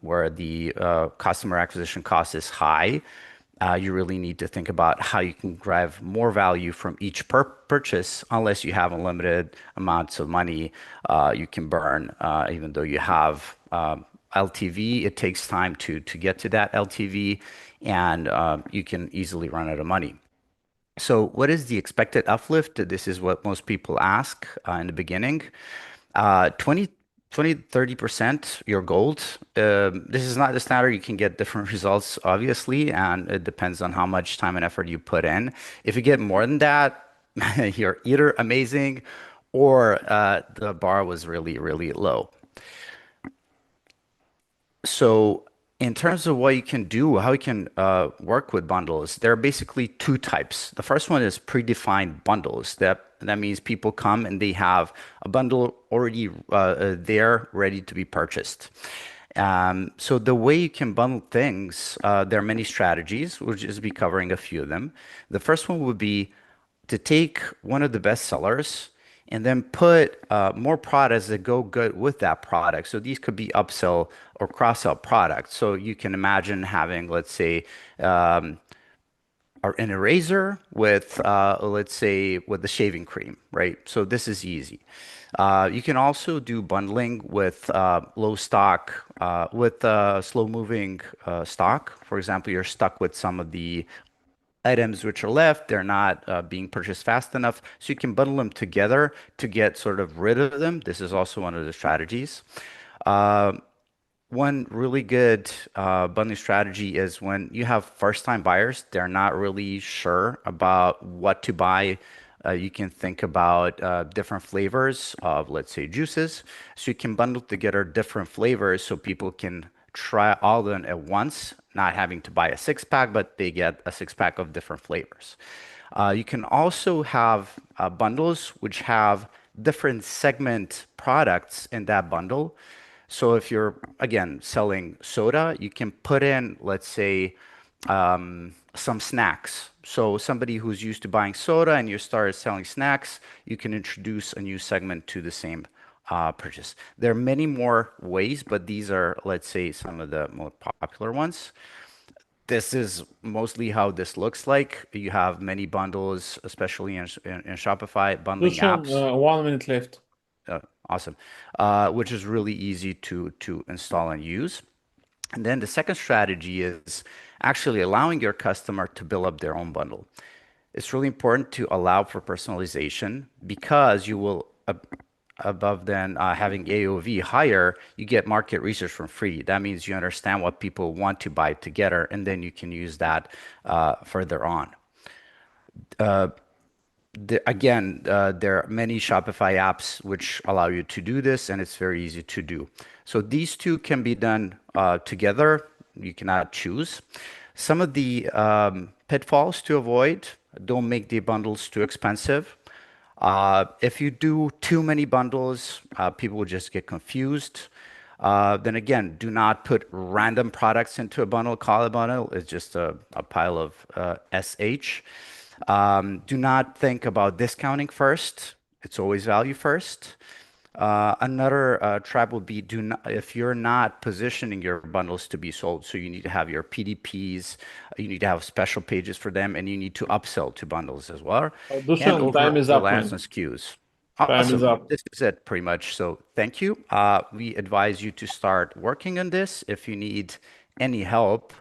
where the customer acquisition cost is high, you really need to think about how you can drive more value from each purchase. Unless you have unlimited amounts of money you can burn, even though you have LTV, it takes time to get to that LTV, and you can easily run out of money. So what is the expected uplift? This is what most people ask in the beginning. 30% your gold. This is not the standard. You can get different results, obviously, and it depends on how much time and effort you put in. If you get more than that, you're either amazing or the bar was really, really low. So in terms of what you can do, how you can work with bundles, there are basically two types. The first one is predefined bundles. That means people come and they have a bundle already there, ready to be purchased. So the way you can bundle things, there are many strategies. We'll just be covering a few of them. The first one would be to take one of the best sellers and then put more products that go good with that product. So these could be upsell or cross-sell products. So you can imagine having, let's say, an eraser with, let's say, with the shaving cream, right? So this is easy. You can also do bundling with low stock, with slow-moving stock. For example, you're stuck with some of the items which are left, they're not being purchased fast enough. So you can bundle them together to get sort of rid of them. This is also one of the strategies. One really good bundling strategy is when you have first-time buyers, they're not really sure about what to buy. You can think about different flavors of, let's say, juices. So you can bundle together different flavors so people can try all of them at once, not having to buy a six-pack, but they get a six-pack of different flavors. You can also have bundles which have different segment products in that bundle. So if you're, again, selling soda, you can put in, let's say, some snacks. So somebody who's used to buying soda and you start selling snacks, you can introduce a new segment to the same purchase. There are many more ways, but these are, let's say, some of the most popular ones. This is mostly how this looks like. You have many bundles, especially in Shopify, bundling Dusan, apps. 1 minute left. Awesome. Which is really easy to install and use. And then the second strategy is actually allowing your customer to build up their own bundle. It's really important to allow for personalization because you will, above than having AOV higher, you get market research from free. That means you understand what people want to buy together, and then you can use that further on. Again, there are many Shopify apps which allow you to do this, and it's very easy to do. So these two can be done together. You cannot choose. Some of the pitfalls to avoid: don't make the bundles too expensive. If you do too many bundles, people will just get confused. Then again, do not put random products into a bundle. Call it a bundle. It's just a pile of SH. Do not think about discounting first. It's always value first. Another trap would be if you're not positioning your bundles to be sold, so you need to have your PDPs, you need to have special pages for them, and you need to upsell to bundles as well. Dusan, time is up, man. On SKUs. Time is up. This is it pretty much. So thank you. We advise you to start working on this. If you need any help,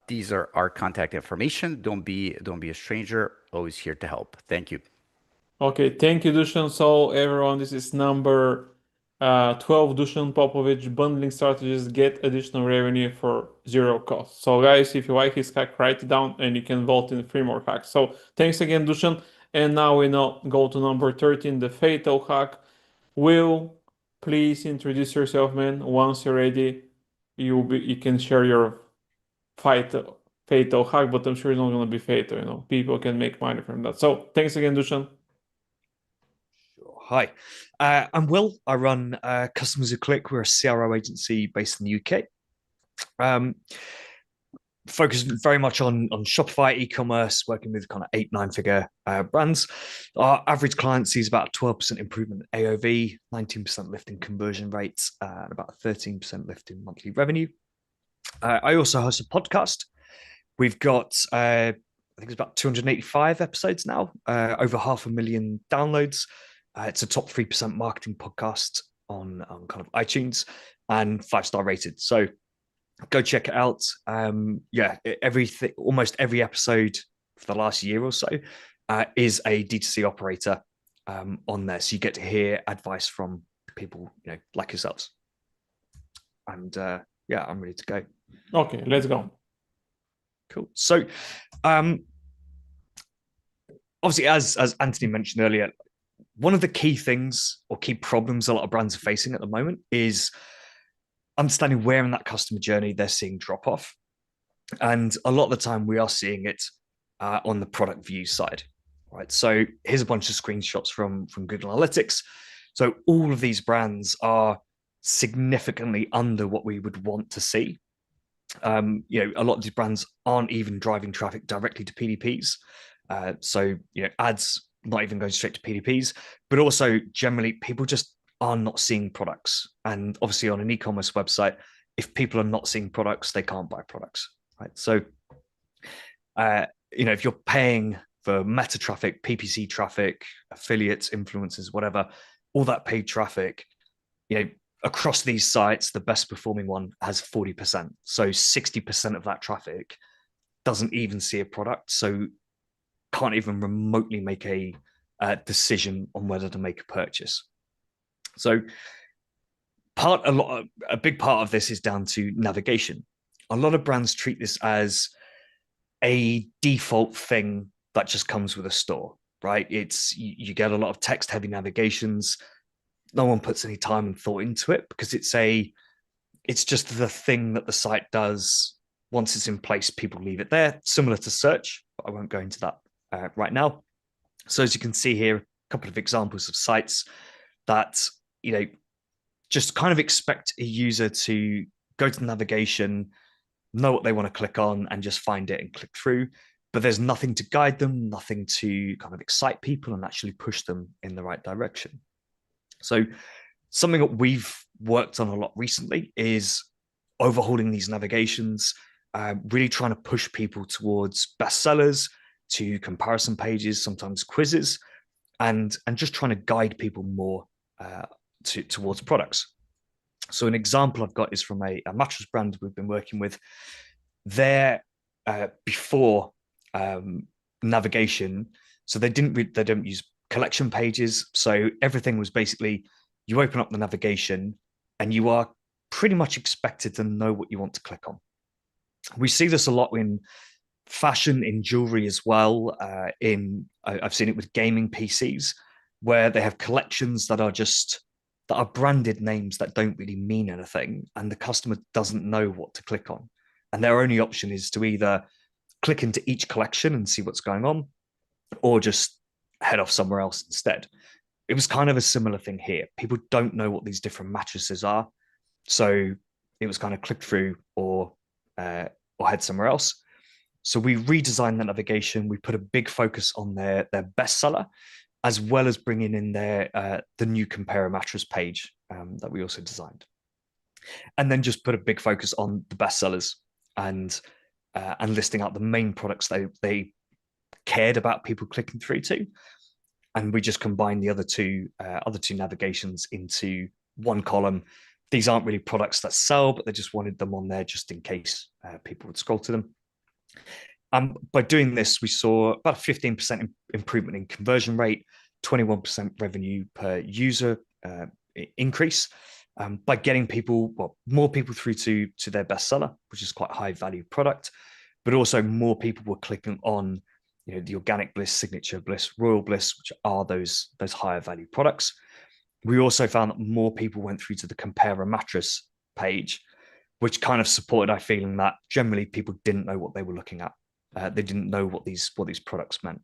these are our contact information. Don't be a stranger. Always here to help. Thank you. Okay, thank you, Dusan. So everyone, this is number 12, Dusan Popovic, bundling strategies, get additional revenue for zero cost. So guys, if you like his hack, write it down and you can vote in 3 more hacks. So thanks again, Dusan. And now we go to number 13, the fatal hack. Will, please introduce yourself, man. Once you're ready, you can share your fatal hack, but I'm sure it's not going to be fatal. People can make money from that. So thanks again, Dusan. Hi, I'm Will. I run Customers Who Click. We're a CRO agency based in the UK. Focused very much on Shopify, e-commerce, working with kind of 8-9 figure brands. Our average client sees about a 12% improvement in AOV, 19% lift in conversion rates, and about a 13% lift in monthly revenue. I also host a podcast. We've got, I think it's about 285 episodes now, over 500,000 downloads. It's a top 3% marketing podcast on kind of iTunes and 5-star rated. So go check it out. Almost every episode for the last year or so is a DTC operator on there. So you get to hear advice from people like yourselves. And I'm ready to go. Okay, let's go. Cool. So obviously, as Anthony mentioned earlier, one of the key things or key problems a lot of brands are facing at the moment is understanding where in that customer journey they're seeing drop off. And a lot of the time we are seeing it on the product view side, right? So here's a bunch of screenshots from Google Analytics. So all of these brands are significantly under what we would want to see. A lot of these brands aren't even driving traffic directly to PDPs. So ads not even going straight to PDPs, but also generally people just are not seeing products. And obviously on an e-commerce website, if people are not seeing products, they can't buy products, right? So, if you're paying for meta traffic, PPC traffic, affiliates, influencers, whatever, all that paid traffic, across these sites, the best performing one has 40%. So 60% of that traffic doesn't even see a product, so can't even remotely make a decision on whether to make a purchase. So a big part of this is down to navigation. A lot of brands treat this as a default thing that just comes with a store, right? You get a lot of text heavy navigations. No one puts any time and thought into it because it's just the thing that the site does. Once it's in place, people leave it there, similar to search, but I won't go into that right now. So as you can see here, a couple of examples of sites that, just kind of expect a user to go to the navigation, know what they want to click on and just find it and click through. But there's nothing to guide them, nothing to kind of excite people and actually push them in the right direction. So something that we've worked on a lot recently is overhauling these navigations, really trying to push people towards bestsellers, to comparison pages, sometimes quizzes, and just trying to guide people more towards products. So an example I've got is from a mattress brand we've been working with. Their before navigation, so they don't use collection pages. So everything was basically, you open up the navigation and you are pretty much expected to know what you want to click on. We see this a lot in fashion, in jewelry as well. I've seen it with gaming PCs, where they have collections that are branded names that don't really mean anything, and the customer doesn't know what to click on. And their only option is to either click into each collection and see what's going on, or just head off somewhere else instead. It was kind of a similar thing here. People don't know what these different mattresses are. So it was kind of click through or head somewhere else. So we redesigned the navigation. We put a big focus on their bestseller, as well as bringing in the new compare a mattress page that we also designed. And then just put a big focus on the bestsellers and listing out the main products they cared about people clicking through to. And we just combined the other two navigations into one column. These aren't really products that sell, but they just wanted them on there just in case people would scroll to them. By doing this, we saw about a 15% improvement in conversion rate, 21% revenue per user increase, by getting more people through to their bestseller, which is quite a high value product, but also more people were clicking on the Organic Bliss, Signature Bliss, Royal Bliss, which are those higher value products. We also found that more people went through to the compare a mattress page, which kind of supported our feeling that generally people didn't know what they were looking at. They didn't know what these products meant.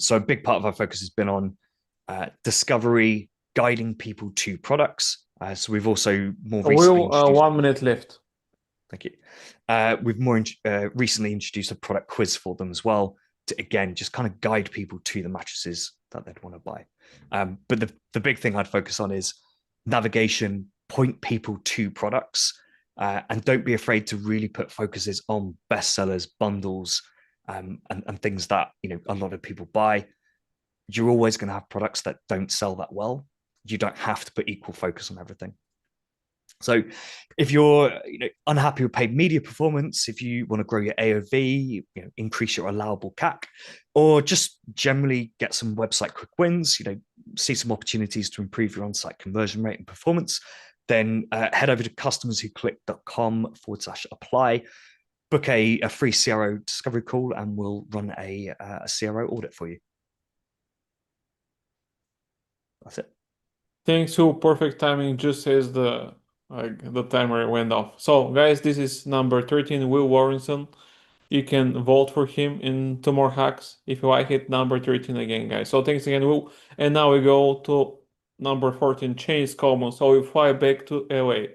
So a big part of our focus has been on discovery, guiding people to products. So we've also more recently 1 minute left. Thank you. We've more recently introduced a product quiz for them as well, to again just kind of guide people to the mattresses that they'd want to buy. But the big thing I'd focus on is navigation, point people to products, and don't be afraid to really put focuses on bestsellers, bundles, and things that a lot of people buy. You're always going to have products that don't sell that well. You don't have to put equal focus on everything. So if you're unhappy with paid media performance, if you want to grow your AOV, increase your allowable CAC, or just generally get some website quick wins, see some opportunities to improve your on-site conversion rate and performance, then head over to customerswhoclick.com/apply, book a free CRO discovery call, and we'll run a CRO audit for you. That's it. Thanks to perfect timing, just as the timer went off. So guys, this is number 13, Will Laurenson. You can vote for him in 2 more hacks if you like it. Number 13 again, guys. So thanks again, Will. And now we go to number 14, Chase Coleman. So we fly back to LA.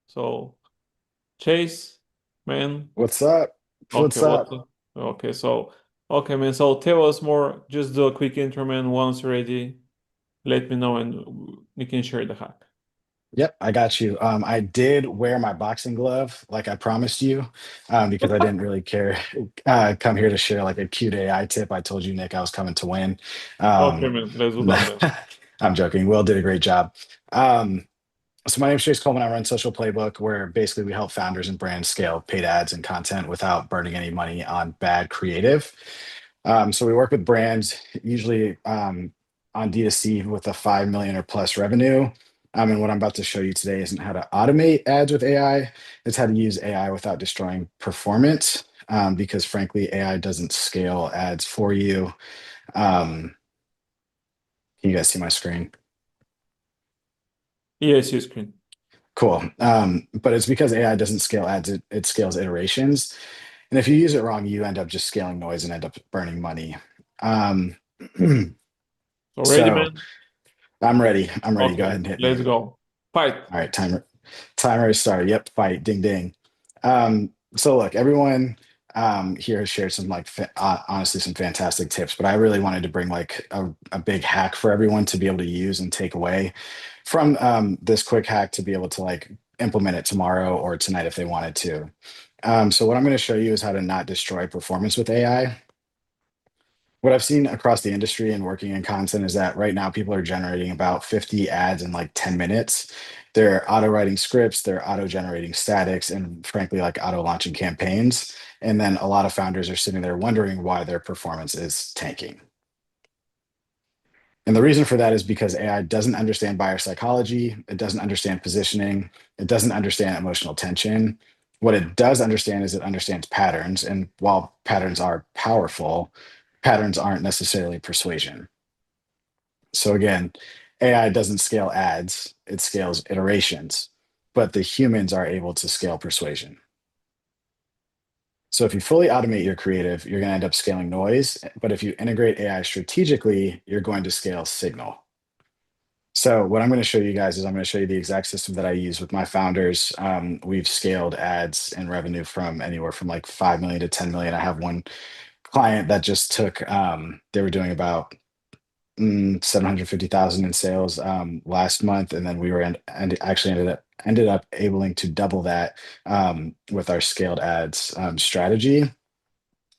So Chase, man. What's up? What's up? Okay, so Okay, man. So tell us more. Just do a quick intro, man. Once you're ready, let me know and we can share the hack. Yep, I got you. I did wear my boxing glove like I promised you, because I didn't really care. Come here to share like a cute AI tip. I told you, Nick, I was coming to win. Okay, man. Let's do that then. I'm joking. Will did a great job. So my name is Coleman. I run Social Playbook, where basically we help founders and brands scale paid ads and content without burning any money on bad creative. So we work with brands, usually on D2C with a 5 million or plus revenue. And what I'm about to show you today isn't how to automate ads with AI. It's how to use AI without destroying performance, because frankly, AI doesn't scale ads for you. Can you guys see my screen? Yes, your screen. Cool. But it's because AI doesn't scale ads, it scales iterations. And if you use it wrong, you end up just scaling noise and end up burning money. Ready, So man? I'm ready. I'm ready. Okay, Go ahead and hit me. let's go. Fight. All right, timer is started. Yep, fight. Ding ding. So look, everyone here has shared some honestly some fantastic tips, but I really wanted to bring like a big hack for everyone to be able to use and take away from this quick hack to be able to like implement it tomorrow or tonight if they wanted to. So what I'm going to show you is how to not destroy performance with AI. What I've seen across the industry and working in content is that right now people are generating about 50 ads in like 10 minutes. They're auto writing scripts, they're auto generating statics, and frankly, like auto launching campaigns. And then a lot of founders are sitting there wondering why their performance is tanking. And the reason for that is because AI doesn't understand buyer psychology, it doesn't understand positioning, it doesn't understand emotional tension. What it does understand is it understands patterns. And while patterns are powerful, patterns aren't necessarily persuasion. So again, AI doesn't scale ads, it scales iterations, but the humans are able to scale persuasion. So if you fully automate your creative, you're going to end up scaling noise. But if you integrate AI strategically, you're going to scale signal. So what I'm going to show you guys is I'm going to show you the exact system that I use with my founders. We've scaled ads and revenue from anywhere from like 5 million to 10 million. I have one client that just took, they were doing about 750,000 in sales last month, and then we were actually ended up able to double that with our scaled ads strategy.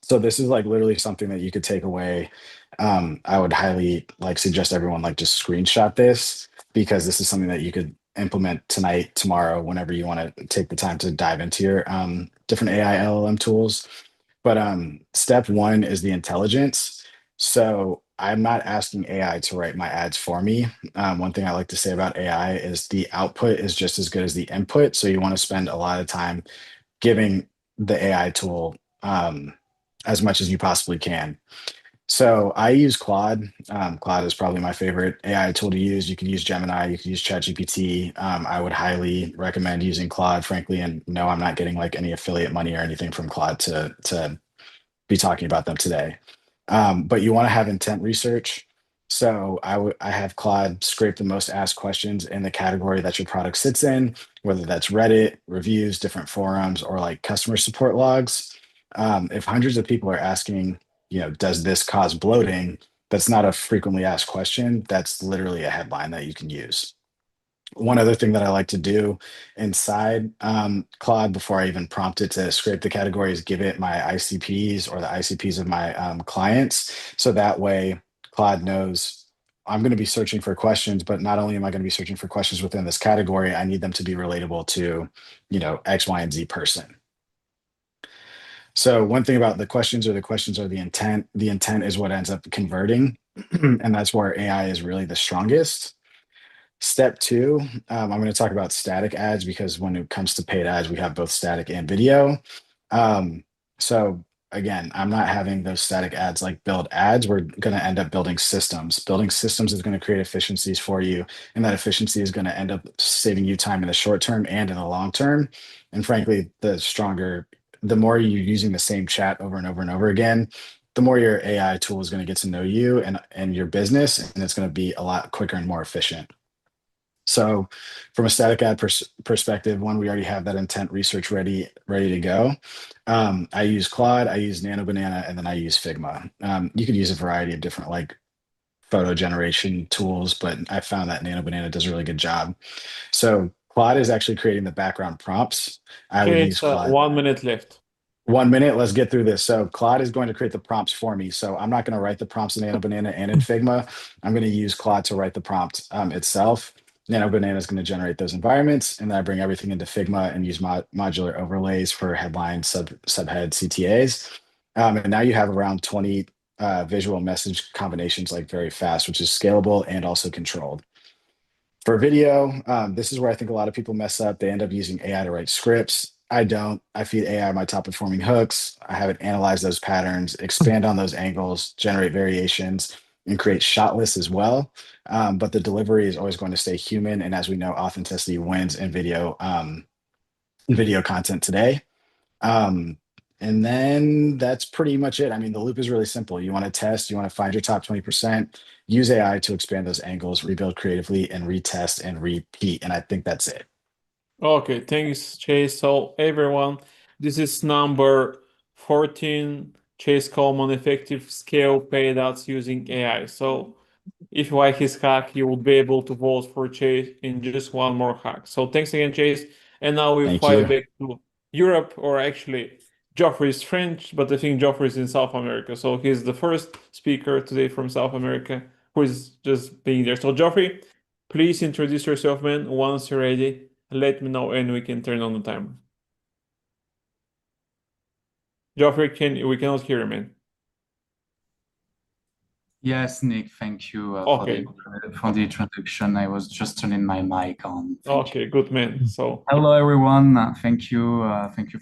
So this is like literally something that you could take away. I would highly like suggest everyone like just screenshot this, because this is something that you could implement tonight, tomorrow, whenever you want to take the time to dive into your different AI LLM tools. But step one is the intelligence. So I'm not asking AI to write my ads for me. One thing I like to say about AI is the output is just as good as the input. So you want to spend a lot of time giving the AI tool as much as you possibly can. So I use Claude. Claude is probably my favorite AI tool to use. You can use Gemini, you can use ChatGPT. I would highly recommend using Claude, frankly. And no, I'm not getting like any affiliate money or anything from Claude to be talking about them today. But you want to have intent research. So I have Claude scrape the most asked questions in the category that your product sits in, whether that's Reddit, reviews, different forums, or like customer support logs. If hundreds of people are asking, does this cause bloating? That's not a frequently asked question. That's literally a headline that you can use. One other thing that I like to do inside Claude before I even prompt it to scrape the category is give it my ICPs or the ICPs of my clients. So that way Claude knows I'm going to be searching for questions, but not only am I going to be searching for questions within this category, I need them to be relatable to, X, Y, and Z person. So one thing about the questions are the intent. The intent is what ends up converting. And that's where AI is really the strongest. Step two, I'm going to talk about static ads, because when it comes to paid ads, we have both static and video. So again, I'm not having those static ads like build ads. We're going to end up building systems. Building systems is going to create efficiencies for you. And that efficiency is going to end up saving you time in the short term and in the long term. And frankly, the more you're using the same chat over and over and over again, the more your AI tool is going to get to know you and your business, and it's going to be a lot quicker and more efficient. So from a static ad perspective, one, we already have that intent research ready to go. I use Claude, I use Nano Banana, and then I use Figma. You could use a variety of different like photo generation tools, but I found that Nano Banana does a really good job. So Claude is actually creating the background prompts. I will use Claude. 1 minute left. 1 minute, let's get through this. So Claude is going to create the prompts for me. So I'm not going to write the prompts in Nano Banana and in Figma. I'm going to use Claude to write the prompt itself. Nano Banana is going to generate those environments, and then I bring everything into Figma and use modular overlays for headline, subhead, CTAs. And now you have around 20 visual message combinations like very fast, which is scalable and also controlled. For video, this is where I think a lot of people mess up. They end up using AI to write scripts. I don't. I feed AI my top performing hooks. I have it analyze those patterns, expand on those angles, generate variations, and create shot lists as well. But the delivery is always going to stay human. And as we know, authenticity wins in video content today. And then that's pretty much it. I mean, the loop is really simple. You want to test, you want to find your top 20%, use AI to expand those angles, rebuild creatively, and retest and repeat. And I think that's it. Okay, thanks, Chase. So everyone, this is number 14, Chase Coleman, effective scale paid ads using AI. So if you like his hack, you will be able to vote for Chase in just one more hack. So thanks again, Chase. And now we fly back to Europe, or actually Geoffrey is French, but I think Geoffrey is in South America. So he's the first speaker today from South America who is just being there. So Geoffrey, please introduce yourself, man. Once you're ready, let me know and we can turn on the timer. Geoffrey, we cannot hear you, man. Yes, Nick, thank you Okay. for the introduction. I was just turning my mic on. Okay, good man. So hello everyone. Thank you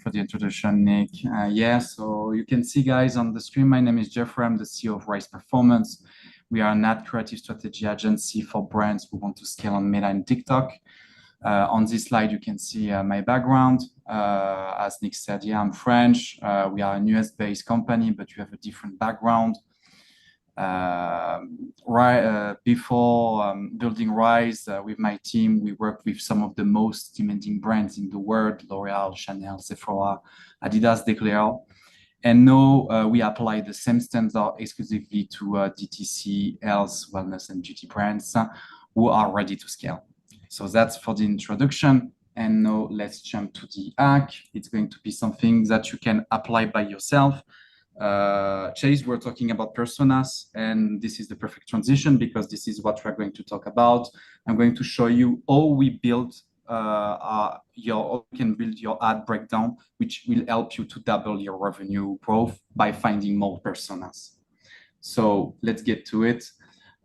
for the introduction, Nick. Yeah, so you can see, guys, on the screen, my name is Geoffrey. I'm the CEO of Rees Performance. We are an ad creative strategy agency for brands who want to scale on Meta and TikTok. On this slide, you can see my background. As Nick said, yeah, I'm French. We are a US-based company, but you have a different background. Before building Rise with my team, we worked with some of the most demanding brands in the world: L'Oreal, Chanel, Sephora, Adidas, Declear. And now we apply the same standard exclusively to DTC, health, wellness, and beauty brands who are ready to scale. So that's for the introduction. And now let's jump to the hack. It's going to be something that you can apply by yourself. Chase, we're talking about personas, and this is the perfect transition because this is what we're going to talk about. I'm going to show you how we build you can build your ad breakdown, which will help you to double your revenue growth by finding more personas. So let's get to it.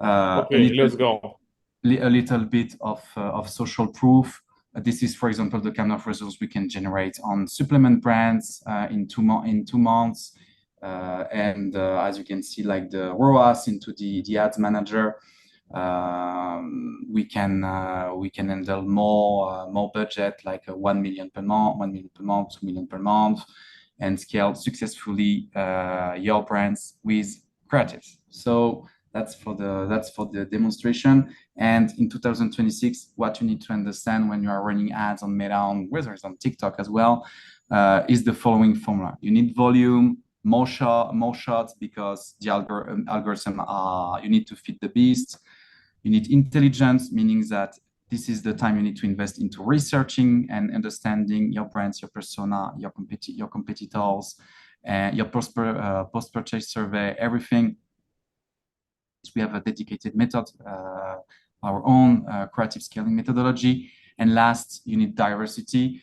Okay, let's go. A little bit of social proof. This is, for example, the kind of results we can generate on supplement brands in 2 months. As you can see, like the ROAS into the ads manager, we can handle more budget, like 1 million per month, 1 million per month, 2 million per month, and scale successfully your brands with creatives. So that's for the demonstration. And in 2026, what you need to understand when you are running ads on Meta, whether it's on TikTok as well, is the following formula. You need volume, more shots, because the algorithm you need to feed the beast. You need intelligence, meaning that this is the time you need to invest into researching and understanding your brands, your persona, your competitors, and your post-purchase survey, everything. We have a dedicated method, our own creative scaling methodology. And last, you need diversity.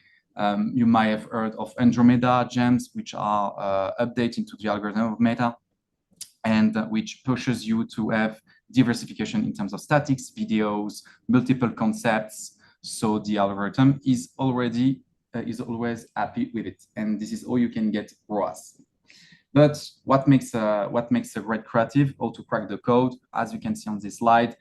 You might have heard of Andromeda gems, which are updated into the algorithm of Meta, and which pushes you to have diversification in terms of statics, videos, multiple concepts. So the algorithm is always happy with it, and this is all you can get ROAS. But what makes a great creative, how to crack the code? As you can see on this slide,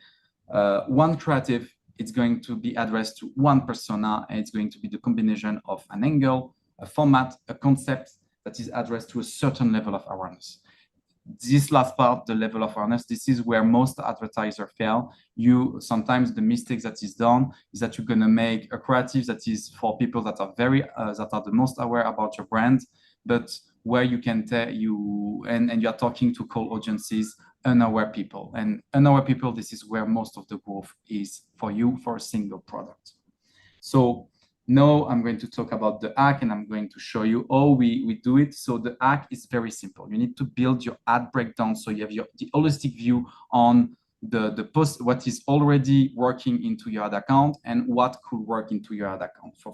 one creative, it's going to be addressed to one persona, and it's going to be the combination of an angle, a format, a concept that is addressed to a certain level of awareness. this last part, the level of awareness, this is where most advertisers fail. Sometimes the mistake that is done is that you're gonna make a creative that is for people that are that are the most aware about your brand, but where you can tell and you're talking to cold audiences, unaware people. And unaware people, this is where most of the growth is for you for a single product. So now I'm going to talk about the hack, and I'm going to show you how we do it. So the hack is very simple. You need to build your ad breakdown so you have the holistic view on the post, what is already working into your ad account and what could work into your ad account. So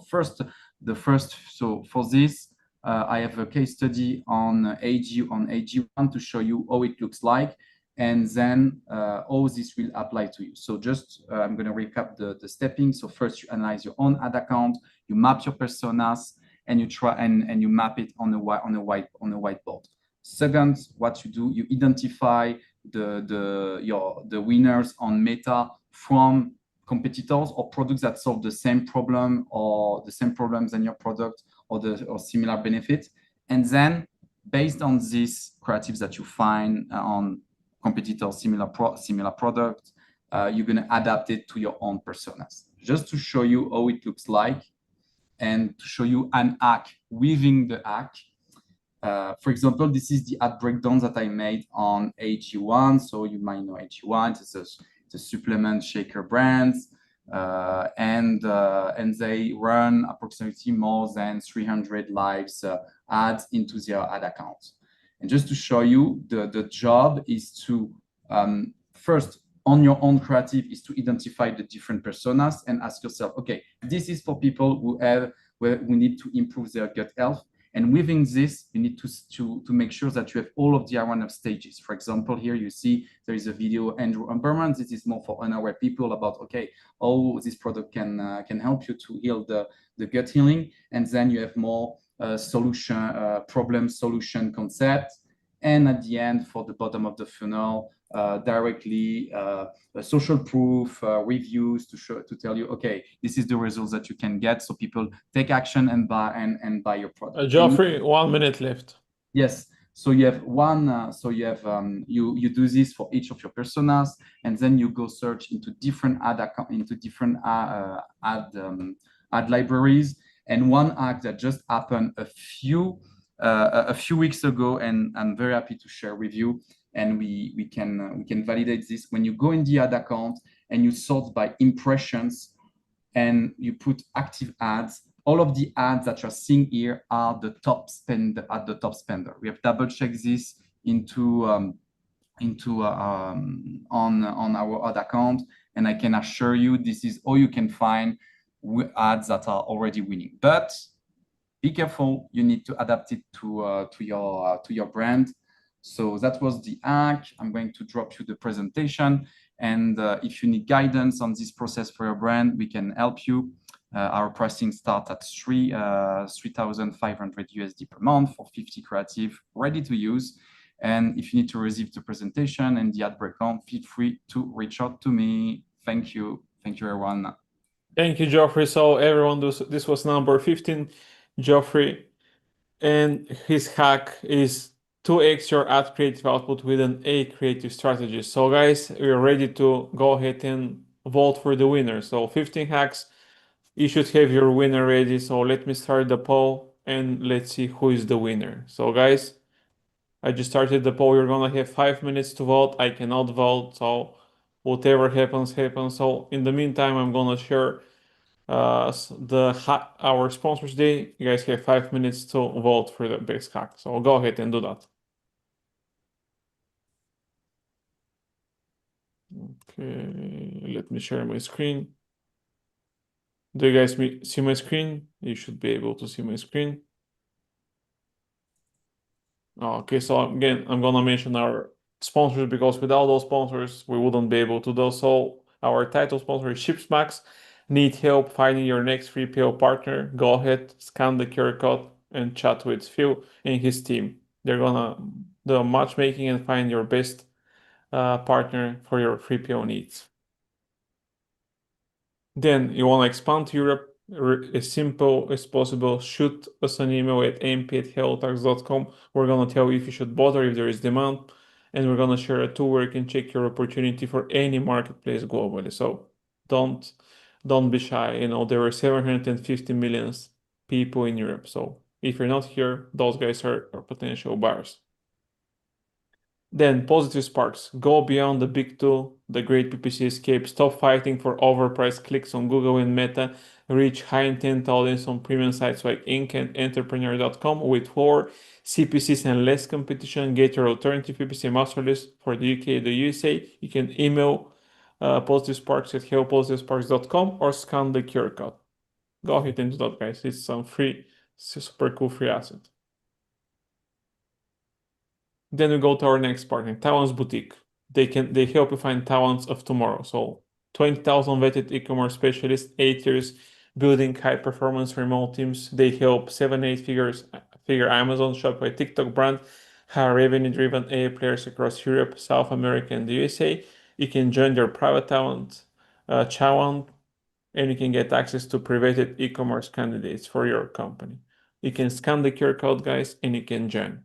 for this, I have a case study on AG1 to show you how it looks like, and then how this will apply to you. So just I'm going to recap the stepping. So first you analyze your own ad account, you map your personas, and you try and you map it on a whiteboard. Second, what you do, you identify the winners on Meta from competitors or products that solve the same problem or the same problems than your product or similar benefit. And then based on these creatives that you find on competitors, similar product, you're going to adapt it to your own personas. Just to show you how it looks like and to show you an hack within the hack. For example, this is the ad breakdown that I made on AG1. So you might know AG1, it's a supplement shaker brand, and they run approximately more than 300 lives ads into their ad account. And just to show you, the job is to first on your own creative is to identify the different personas and ask yourself, okay, this is for people who need to improve their gut health. And within this, you need to make sure that you have all of the awareness stages. For example, here you see there is a video, Andrew Humberman. This is more for unaware people about, okay, how this product can help you to heal the gut healing. And then you have more problem solution concept. And at the end, for the bottom of the funnel, directly social proof, reviews to tell you, okay, this is the results that you can get, so people take action and buy your product. Geoffrey, 1 minute left. Yes. So you have you do this for each of your personas, and then you go search into different ad libraries. And one hack that just happened a few weeks ago, and I'm very happy to share with you. And we can validate this. When you go in the ad account and you sort by impressions and you put active ads, all of the ads that you're seeing here are the top spender. We have double checked this on our ad account, and I can assure you this is all you can find with ads that are already winning. But be careful, you need to adapt it to your brand. So that was the hack. I'm going to drop you the presentation, and if you need guidance on this process for your brand, we can help you. Our pricing starts at $3,500 USD per month for 50 creative ready to use. And if you need to receive the presentation and the ad breakdown, feel free to reach out to me. Thank you. Thank you, everyone. Thank you, Geoffrey. So everyone, this was number 15, Geoffrey, and his hack is 2x your ad creative output with an A creative strategist. So guys, we're ready to go ahead and vote for the winner. So 15 hacks, you should have your winner ready. So let me start the poll and let's see who is the winner. So guys, I just started the poll. You're gonna have 5 minutes to vote. I cannot vote, so whatever happens, happens. So in the meantime, I'm gonna share our sponsors day. You guys have 5 minutes to vote for the best hack. So go ahead and do that. Okay, let me share my screen. Do you guys see my screen? You should be able to see my screen. Okay, so again, I'm gonna mention our sponsors because without those sponsors, we wouldn't be able to do so. Our title sponsor is SHIPMAX. Need help finding your next 3PL partner? Go ahead, scan the QR code and chat with Phil and his team. They're gonna do matchmaking and find your best partner for your 3PL needs. Then you want to expand to Europe? as simple as possible. Shoot us an email at amp@hellotax.com. We're gonna tell you if you should bother, if there is demand, and we're gonna share a tool where you can check your opportunity for any marketplace globally. So don't be shy. You know, there are 750 million people in Europe. So if you're not here, those guys are potential buyers. Then positive sparks. Go beyond the big two, the great PPC escape. Stop fighting for overpriced clicks on Google and Meta. Reach high intent audience on premium sites like Inc. and Entrepreneur.com with lower CPCs and less competition. Get your alternative PPC master list for the UK, the USA. You can email positive sparks at hellopositivesparks.com or scan the QR code. Go ahead and do that, guys. It's some free, super cool free asset. Then we go to our next partner, Talents Boutique. They help you find talents of tomorrow. So 20,000 vetted e-commerce specialists, 8 years building high performance remote teams. They help 7-8 figure Amazon, Shopify, TikTok brand hire revenue driven AI players across Europe, South America, and the USA. You can join their private talent challenge, and you can get access to privated e-commerce candidates for your company. You can scan the QR code, guys, and you can join.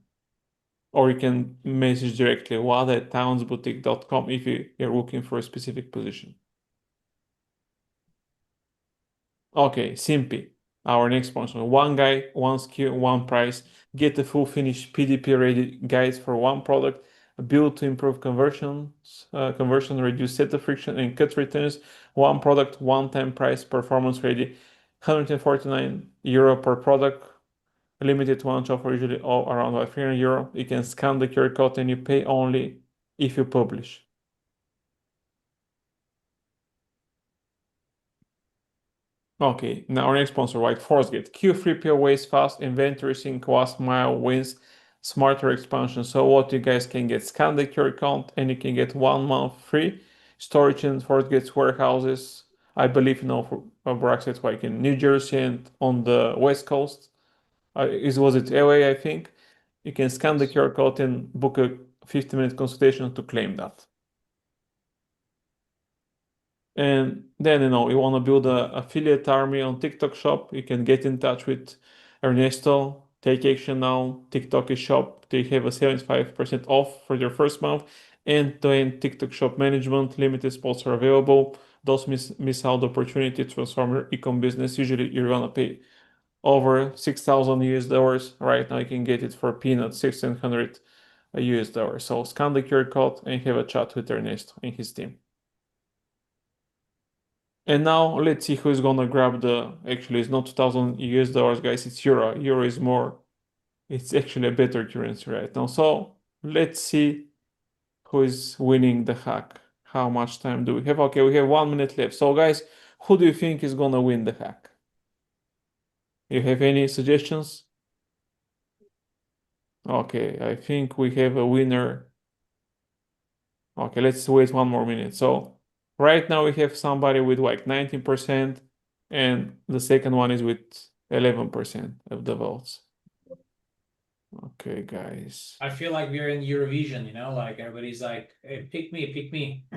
Or you can message directly Lada@talentsboutique.com if you're looking for a specific position. Okay, Simpy, our next sponsor. One guy, one skill, one price. Get the full finished PDP-ready guides for one product, built to improve conversion, reduce setup friction, and cut returns. One product, one-time price, performance-ready, €149 per product. Limited launch offer, usually all around €300. You can scan the QR code and you pay only if you publish. Okay, now our next sponsor, like ForceGate. Q3PL ways fast, inventory sync, last mile wins, smarter expansion. So what you guys can get, scan the QR code and you can get 1 month free storage in ForceGate's warehouses. I believe, you know, for Burak said like in New Jersey and on the West Coast. Was it LA, I think? You can scan the QR code and book a 15-minute consultation to claim that. And then, you know, you want to build an affiliate army on TikTok shop, you can get in touch with Ernesto. Take action now. TikTok is shop. They have a 75% off for their first month. End-to-end TikTok shop management, limited spots are available. Don't miss out the opportunity to transform your e-com business. Usually you're gonna pay over $6,000 right now. You can get it for peanuts, $1,600. So scan the QR code and have a chat with Ernesto and his team. And now let's see who's gonna grab actually it's not $2,000, guys, it's euro. Euro is more, it's actually a better currency right now. So let's see who is winning the hack. How much time do we have? Okay, we have 1 minute left. So guys, who do you think is gonna win the hack? You have any suggestions? Okay, I think we have a winner. Okay, let's wait 1 more minute. So right now we have somebody with like 19%, and the second one is with 11% of the votes. Okay, guys. I feel like we're in Eurovision, you know, like everybody's like, hey, pick me, pick me.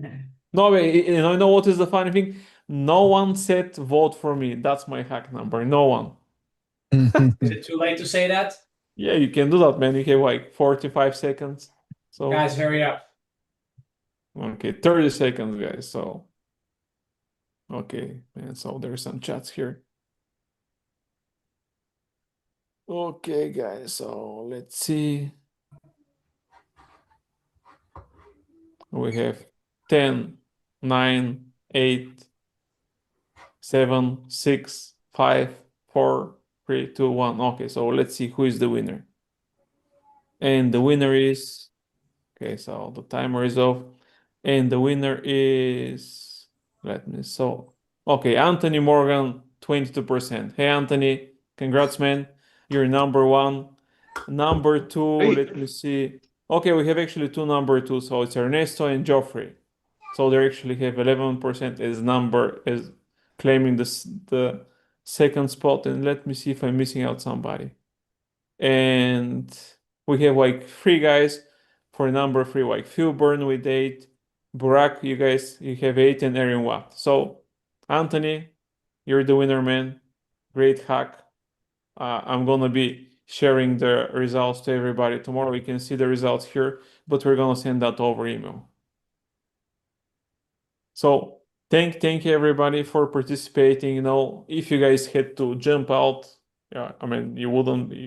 No, you know what is the funny thing? No one said vote for me. That's my hack number. No one. Is it too late to say that? Yeah, you can do that, man. You have like 45 seconds. So Guys, hurry up. okay, 30 seconds, guys. So okay, and so there's some chats here. Okay, guys, so let's see. We have 10, 9, 8, 7, 6, 5, 4, 3, 2, 1. Okay, so let's see who is the winner. And the winner is, okay, so the timer is off. And the winner is, okay, Anthony Morgan, 22%. Hey, Anthony, congrats, man. You're number 1. Number 2, Hey. let me see. Okay, we have actually 2 number 2, so it's Ernesto and Geoffrey. So they actually have 11% as claiming the second spot. And let me see if I'm missing out somebody. And we have like 3 guys for number 3, like Byrne with 8, Burak, you have 8, and Erin what? So Anthony, you're the winner, man. great hack. I'm gonna be sharing the results to everybody tomorrow. We can see the results here, but we're gonna send that over email. So thank you everybody for participating. If you guys had to jump out, I mean, you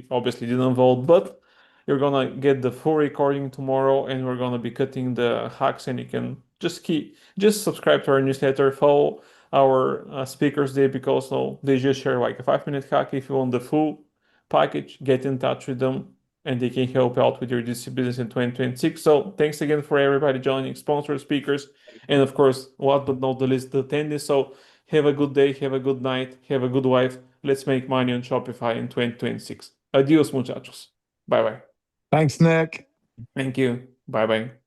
obviously didn't vote, but you're gonna get the full recording tomorrow, and we're gonna be cutting the hacks, and you can just subscribe to our newsletter, follow our speakers there, because they just share like a 5-minute hack. If you want the full package, get in touch with them, and they can help you out with your DTC business in 2026. So thanks again for everybody joining, sponsors, speakers, and of course, last but not the least, the attendees. So have a good day, have a good night, have a good life. Let's make money on Shopify in 2026. Adios, muchachos. Bye-bye. Thanks, Nick. Thank you. Bye-bye.